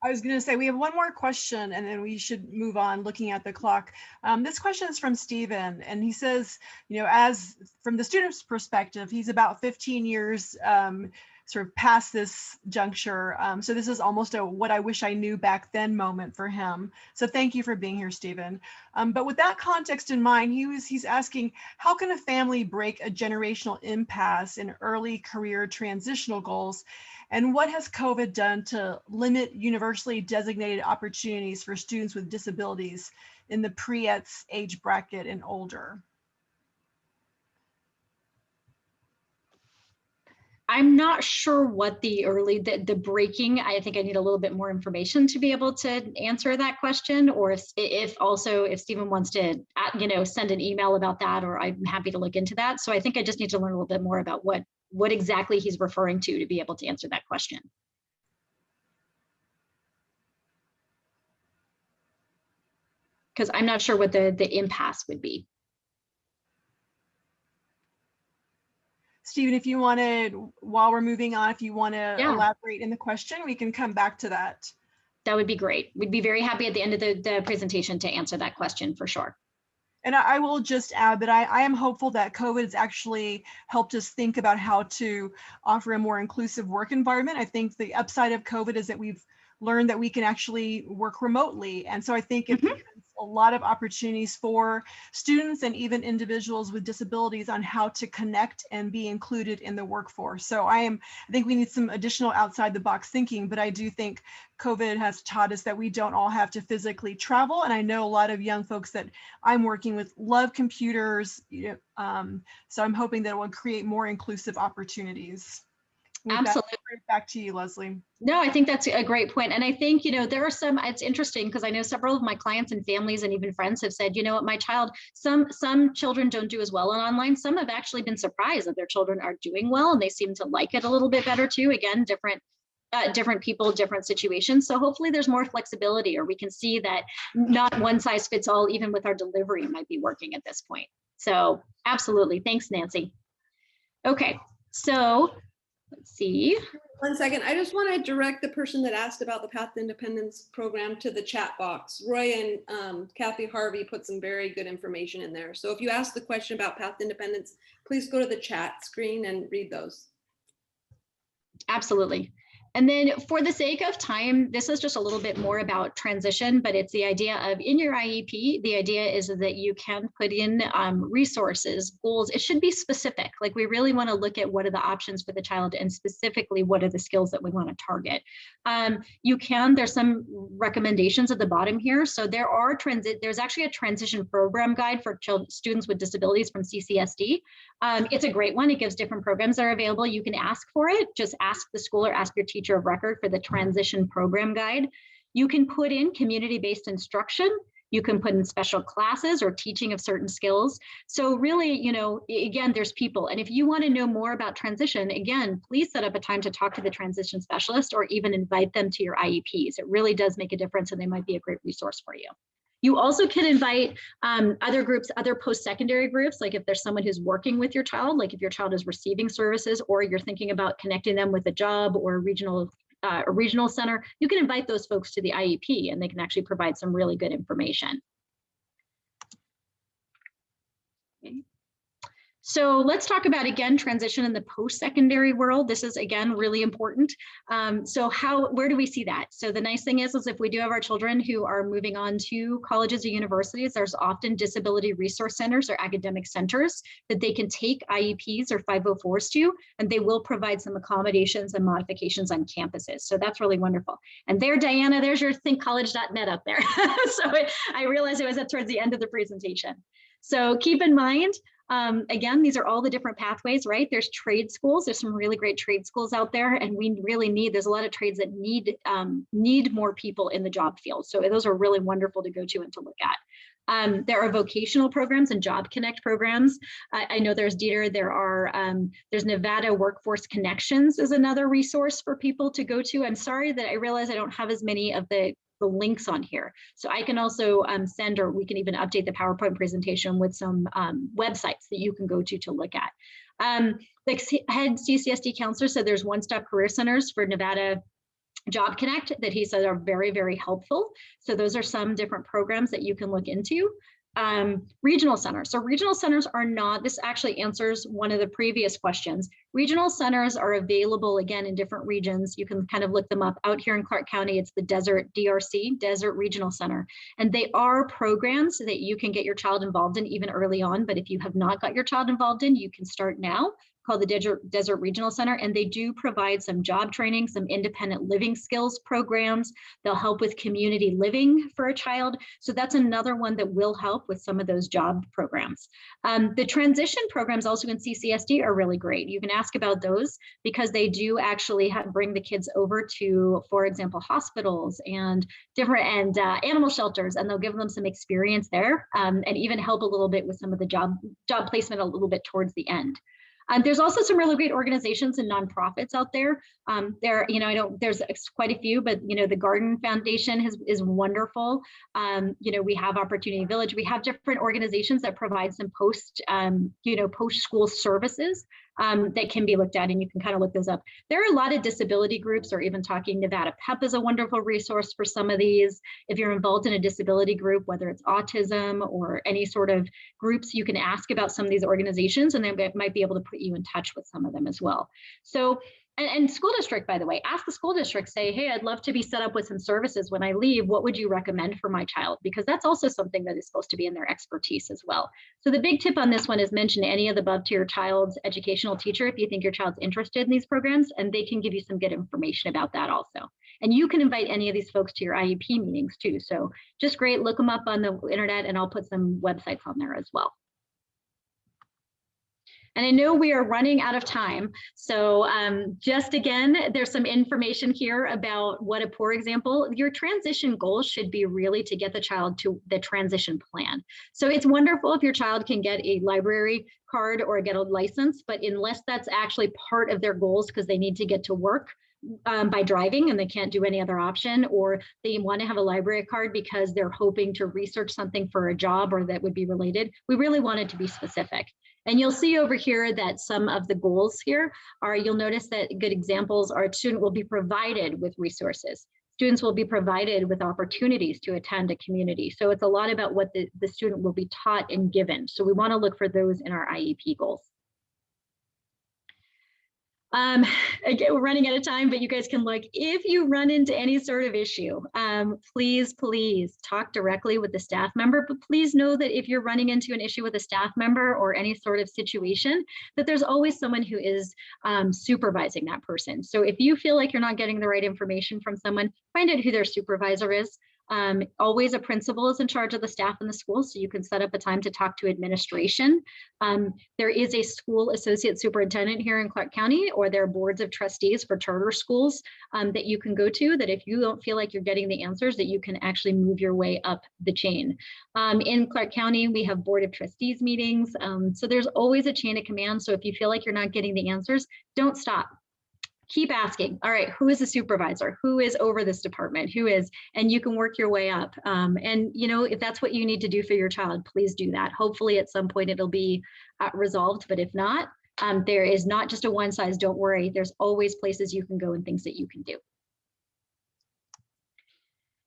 I was going to say we have one more question and then we should move on looking at the clock. This question is from Stephen, and he says, you know, as from the student's perspective, he's about 15 years sort of past this juncture. So this is almost a what I wish I knew back then moment for him. So thank you for being here, Stephen. But with that context in mind, he's asking, how can a family break a generational impasse in early career transitional goals? And what has COVID done to limit universally designated opportunities for students with disabilities in the pre-ETS age bracket and older? I'm not sure what the breaking, I think I need a little bit more information to be able to answer that question, or if Stephen wants to, you know, send an email about that, or I'm happy to look into that. So I think I just need to learn a little bit more about what exactly he's referring to be able to answer that question. Because I'm not sure what the impasse would be. Stephen, if you want to, while we're moving on, if you want to elaborate in the question, we can come back to that. That would be great. We'd be very happy at the end of the presentation to answer that question for sure. And I will just add that I am hopeful that COVID has actually helped us think about how to offer a more inclusive work environment. I think the upside of COVID is that we've learned that we can actually work remotely. And so I think it presents a lot of opportunities for students and even individuals with disabilities on how to connect and be included in the workforce. So I think we need some additional outside the box thinking, but I do think COVID has taught us that we don't all have to physically travel. And I know a lot of young folks that I'm working with love computers. So I'm hoping that it will create more inclusive opportunities. With Absolutely. That, back to you, Leslie. No, I think that's a great point. And I think, there are some, it's interesting because I know several of my clients and families and even friends have said, you know what, my child, some children don't do as well on online. Some have actually been surprised that their children are doing well and they seem to like it a little bit better too. Again, different people, different situations. So hopefully there's more flexibility, or we can see that not one size fits all, even with our delivery might be working at this point. So absolutely. Thanks, Nancy. Okay, so let's see. 1 second. I just want to direct the person that asked about the Path to Independence program to the chat box. Roy and Kathy Harvey put some very good information in there. So if you ask the question about Path to Independence, please go to the chat screen and read those. Absolutely. And then for the sake of time, this is just a little bit more about transition, but it's the idea of in your IEP, the idea is that you can put in resources, goals. It should be specific. Like we really want to look at what are the options for the child and specifically what are the skills that we want to target. There's some recommendations at the bottom here. So there's actually a transition program guide for students with disabilities from CCSD. It's a great one. It gives different programs that are available. You can ask for it. Just ask the school or ask your teacher of record for the transition program guide. You can put in community-based instruction. You can put in special classes or teaching of certain skills. So really, again, there's people. And if you want to know more about transition, again, please set up a time to talk to the transition specialist or even invite them to your IEPs. It really does make a difference and they might be a great resource for you. You also can invite other groups, other post-secondary groups, like if there's someone who's working with your child, like if your child is receiving services or you're thinking about connecting them with a job or a regional center, you can invite those folks to the IEP and they can actually provide some really good information. Okay. So let's talk about, again, transition in the post-secondary world. This is, again, really important. Where do we see that? So the nice thing is if we do have our children who are moving on to colleges or universities, there's often disability resource centers or academic centers that they can take IEPs or 504s to, and they will provide some accommodations and modifications on campuses. So that's really wonderful. And there, Diana, there's your thinkcollege.net up there. So I realized it was towards the end of the presentation. So keep in mind, again, these are all the different pathways, right? There's trade schools. There's some really great trade schools out there, and we really there's a lot of trades that need more people in the job field. So those are really wonderful to go to and to look at. There are vocational programs and Job Connect programs. I know there's Dieter, there's Nevada Workforce Connections is another resource for people to go to. I'm sorry that I realize I don't have as many of the links on here. So I can also send, or we can even update the PowerPoint presentation with some websites that you can go to look at. Like head CCSD counselor said, there's one-stop career centers for Nevada Job Connect that he said are very, very helpful. So those are some different programs that you can look into. Regional centers. So regional centers are not, this actually answers one of the previous questions. Regional centers are available again in different regions. You can kind of look them up. Out here in Clark County, it's the Desert DRC, Desert Regional Center. And they are programs that you can get your child involved in even early on. But if you have not got your child involved in, you can start now, called the Desert Regional Center, and they do provide some job training, some independent living skills programs. They'll help with community living for a child. So that's another one that will help with some of those job programs. The transition programs also in CCSD are really great. You can ask about those because they do actually bring the kids over to, for example, hospitals and different animal shelters, and they'll give them some experience there and even help a little bit with some of the job placement a little bit towards the end. There's also some really great organizations and nonprofits out there. There's quite a few, but the Garden Foundation is wonderful. We have Opportunity Village. We have different organizations that provide some post-school services that can be looked at, and you can kind of look those up. There are a lot of disability groups, or even talking Nevada PEP is a wonderful resource for some of these. If you're involved in a disability group, whether it's autism or any sort of groups, you can ask about some of these organizations, and they might be able to put you in touch with some of them as well. So And school district, by the way, ask the school district, say, hey, I'd love to be set up with some services when I leave. What would you recommend for my child? Because that's also something that is supposed to be in their expertise as well. So the big tip on this one is mention any of the above to your child's educational teacher if you think your child's interested in these programs, and they can give you some good information about that also. And you can invite any of these folks to your IEP meetings too. So just great, look them up on the internet, and I'll put some websites on there as well. And I know we are running out of time. So just again, there's some information here about what a poor example. Your transition goals should be really to get the child to the transition plan. So it's wonderful if your child can get a library card or get a license, but unless that's actually part of their goals because they need to get to work by driving and they can't do any other option, or they want to have a library card because they're hoping to research something for a job or that would be related, we really want it to be specific. And you'll see over here that some of the goals here are, you'll notice that good examples are student will be provided with resources. Students will be provided with opportunities to attend a community. So it's a lot about what the student will be taught and given. So we want to look for those in our IEP goals. Again, we're running out of time, but you guys can look. If you run into any sort of issue, please talk directly with the staff member, but please know that if you're running into an issue with a staff member or any sort of situation, that there's always someone who is supervising that person. So if you feel like you're not getting the right information from someone, find out who their supervisor is. Always a principal is in charge of the staff in the school, so you can set up a time to talk to administration. There is a school associate superintendent here in Clark County, or there are boards of trustees for charter schools that you can go to, that if you don't feel like you're getting the answers, that you can actually move your way up the chain. In Clark County, we have board of trustees meetings, so there's always a chain of command. So if you feel like you're not getting the answers, don't stop. Keep asking. All right, who is the supervisor? Who is over this department? Who is? And you can work your way up. And you know, if that's what you need to do for your child, please do that. Hopefully at some point it'll be resolved, but if not, there is not just a one size, don't worry. There's always places you can go and things that you can do.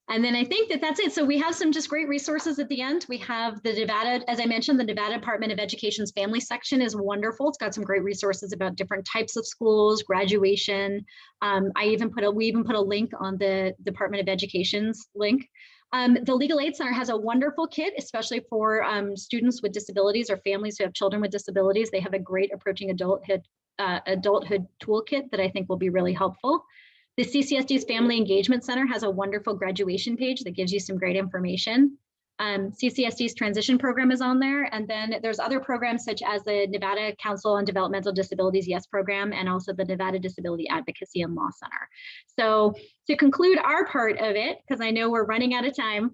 And then I think that that's it. So we have some just great resources at the end. We have the Nevada, as I mentioned, the Nevada Department of Education's family section is wonderful. It's got some great resources about different types of schools, graduation. We even put a link on the Department of Education's link. The Legal Aid Center has a wonderful kit, especially for students with disabilities or families who have children with disabilities. They have a great approaching adulthood toolkit that I think will be really helpful. The CCSD's Family Engagement Center has a wonderful graduation page that gives you some great information. CCSD's transition program is on there. And then there's other programs such as the Nevada Council on Developmental Disabilities YES program, and also the Nevada Disability Advocacy and Law Center. So to conclude our part of it, because I know we're running out of time,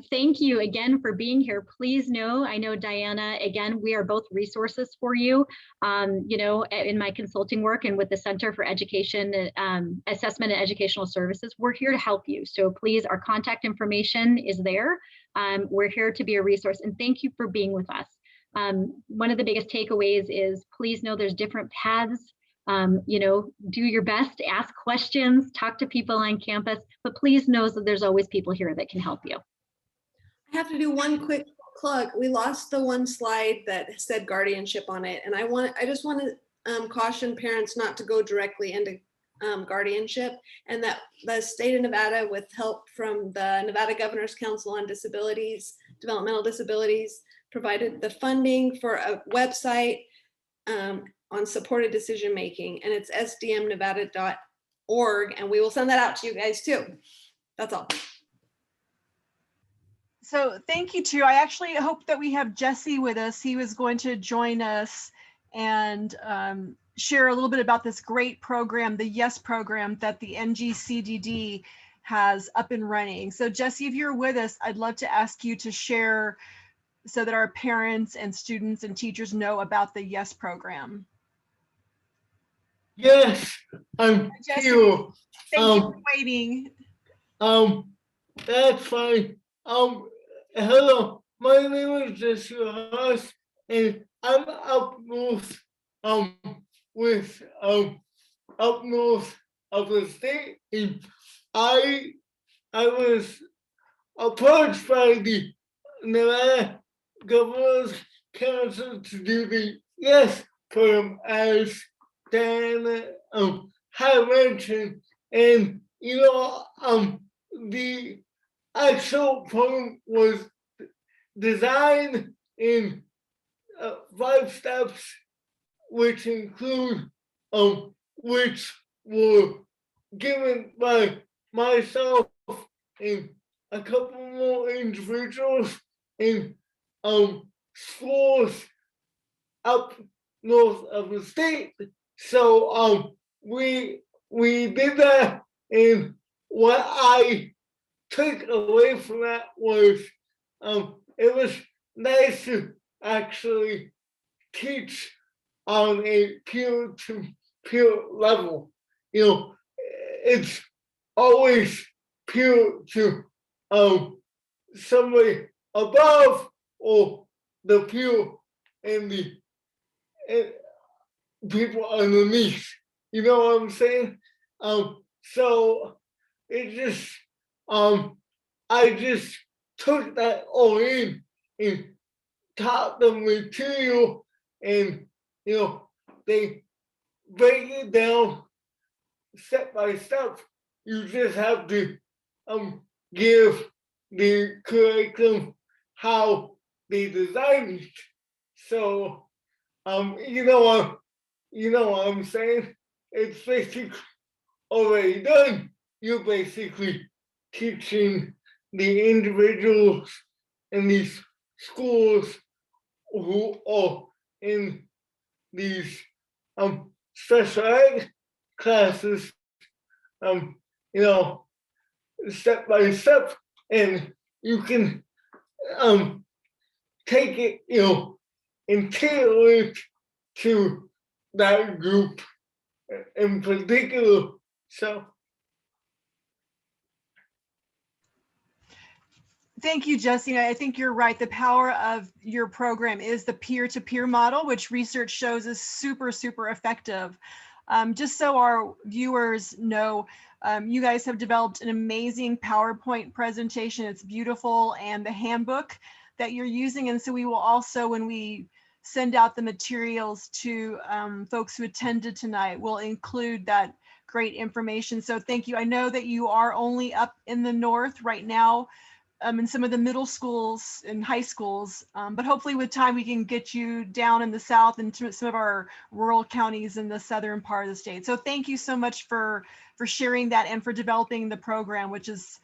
thank you again for being here. Please know, I know Diana, again, we are both resources for you. You know, in my consulting work and with the Center for Education, Assessment and Educational Services, we're here to help you. So please, our contact information is there. We're here to be a resource, and thank you for being with us. One of the biggest takeaways is please know there's different paths. You know, do your best to ask questions, talk to people on campus, but please know that there's always people here that can help you. I have to do one quick plug. We lost the one slide that said guardianship on it, and I just want to caution parents not to go directly into guardianship, and that the state of Nevada, with help from the Nevada Governor's Council on Disabilities, Developmental Disabilities, provided the funding for a website on supported decision making, and it's sdmnevada.org, and we will send that out to you guys too. That's all. So thank you too. I actually hope that we have Jesse with us. He was going to join us and share a little bit about this great program, the YES program that the NGCDD has up and running. So Jesse, if you're with us, I'd love to ask you to share so that our parents and students and teachers know about the YES program. Yes, I'm Jesse, here. Thank you for waiting. That's fine. Hello, my name is Jesse Ross, and I'm up north, with up north of the state. And I was approached by the Nevada Governor's Council to do the YES program as Diana had mentioned, and the actual program was designed in 5 steps, which include which were given by myself and a couple more individuals in schools up north of the state. So we did that, and what I took away from that was it was nice to actually teach on a peer-to-peer level. It's always peer to somebody above or the peer and the people underneath. You know what I'm saying? So it just I just took that all in and taught the material, and they break it down step by step. You just have to give the curriculum how they designed it. So you know what I'm saying? It's basically already done. You're basically teaching the individuals in these schools who are in these special ed classes, step by step, and you can take it, and tailor it to that group in particular. So Thank you, Jesse. I think you're right. The power of your program is the peer-to-peer model, which research shows is super, super effective. Just so our viewers know, you guys have developed an amazing PowerPoint presentation. It's beautiful, and the handbook that you're using. And so we will also, when we send out the materials to folks who attended tonight, we'll include that great information. So thank you. I know that you are only up in the north right now, in some of the middle schools and high schools, but hopefully with time we can get you down in the south and to some of our rural counties in the southern part of the state. So thank you so much for sharing that and for developing the program, which has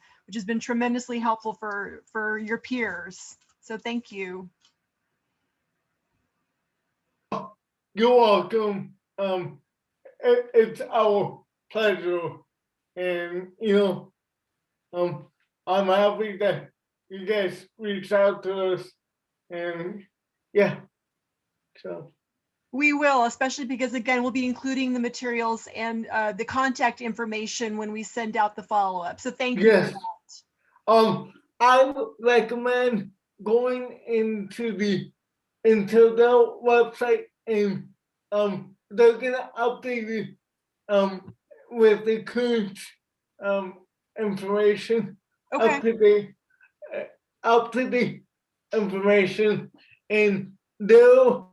been tremendously helpful for your peers. So thank you. you're welcome. It's our pleasure, and I'm happy that you guys reached out to us, and yeah, so. We will, especially because again, we'll be including the materials and the contact information when we send out the follow-up. So thank you. Yes. I would recommend going into the website, and they're gonna update it with the current information. Okay. Up to date information, and there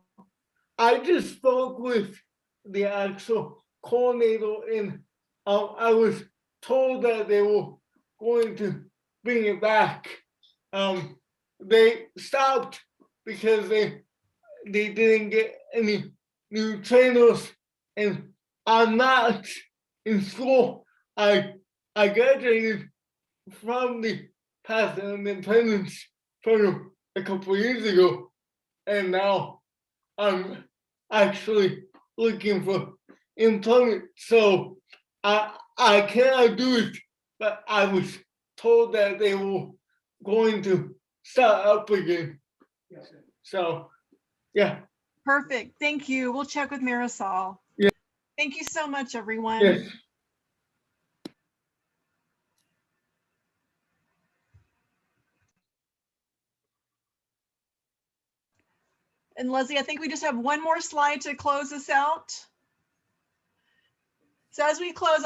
I just spoke with the actual coordinator, and I was told that they were going to bring it back. They stopped because they didn't get any new trainers, and I'm not in school. I graduated from the Path of Independence program a couple of years ago, and now I'm actually looking for employment. So I cannot do it, but I was told that they were going to start up again. So yeah. Perfect. Thank you. We'll check with Marisol. Yeah. Thank you so much, everyone. Yes. And Leslie, I think we just have one more slide to close this out. So as we close,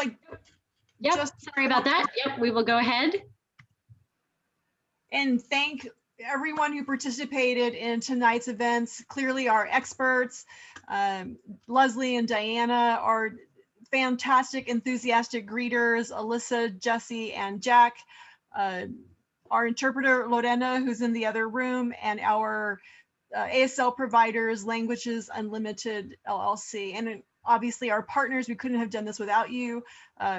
Yep, sorry about that. Yep, we will go ahead. And thank everyone who participated in tonight's events. Clearly our experts, Leslie and Diana are fantastic, enthusiastic greeters, Alyssa, Jesse, and Jack, our interpreter, Lorena, who's in the other room, and our ASL providers, Languages Unlimited LLC. And obviously our partners, we couldn't have done this without you.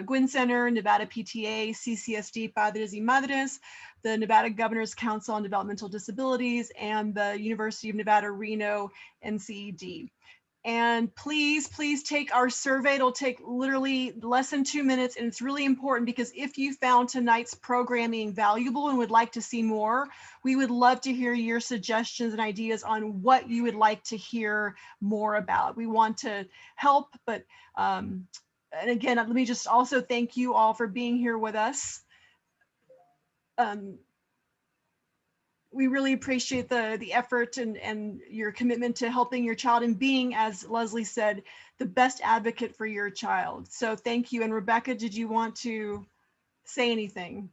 Guinn Center, Nevada PTA, CCSD, Padres y Madres, the Nevada Governor's Council on Developmental Disabilities, and the University of Nevada, Reno, NCED. And please, please take our survey. It'll take literally less than 2 minutes. And it's really important because if you found tonight's programming valuable and would like to see more, we would love to hear your suggestions and ideas on what you would like to hear more about. We want to help, but and again, let me just also thank you all for being here with us. We really appreciate the effort and your commitment to helping your child and being, as Leslie said, the best advocate for your child. So thank you. And Rebecca, did you want to say anything?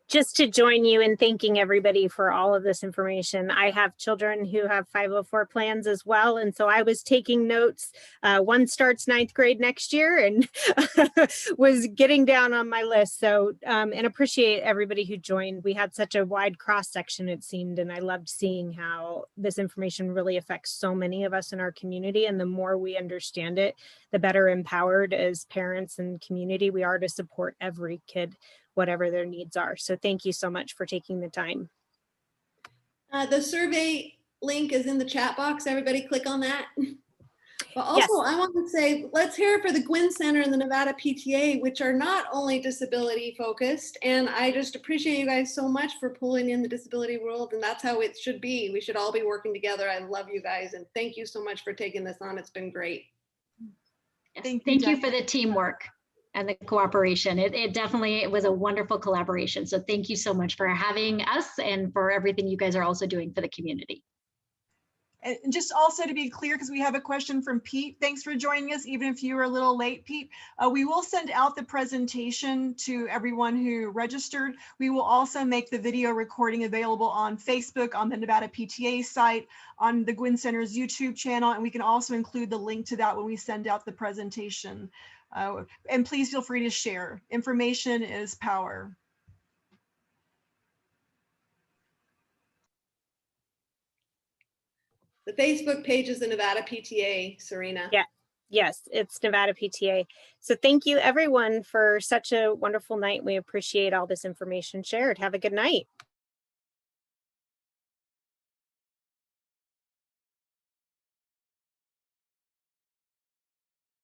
Just to join you in thanking everybody for all of this information. I have children who have 504 plans as well. And so I was taking notes. One starts 9th grade next year and was getting down on my list. So, and appreciate everybody who joined. We had such a wide cross section, it seemed, and I loved seeing how this information really affects so many of us in our community. And the more we understand it, the better empowered as parents and community we are to support every kid, whatever their needs are. So thank you so much for taking the time. The survey link is in the chat box. Everybody click on that. But also yes. I want to say, let's hear it for the Guinn Center and the Nevada PTA, which are not only disability focused. And I just appreciate you guys so much for pulling in the disability world. And that's how it should be. We should all be working together. I love you guys. And thank you so much for taking this on. It's been great. Yes. Thank you for the teamwork and the cooperation. It definitely was a wonderful collaboration. So thank you so much for having us and for everything you guys are also doing for the community. And just also to be clear, because we have a question from Pete. Thanks for joining us, even if you were a little late, Pete. We will send out the presentation to everyone who registered. We will also make the video recording available on Facebook, on the Nevada PTA site, on the Guinn Center's YouTube channel, and we can also include the link to that when we send out the presentation. And please feel free to share. Information is power. The Facebook page is the Nevada PTA, Serena. Yeah, yes, it's Nevada PTA. So thank you everyone for such a wonderful night. We appreciate all this information shared. Have a good night.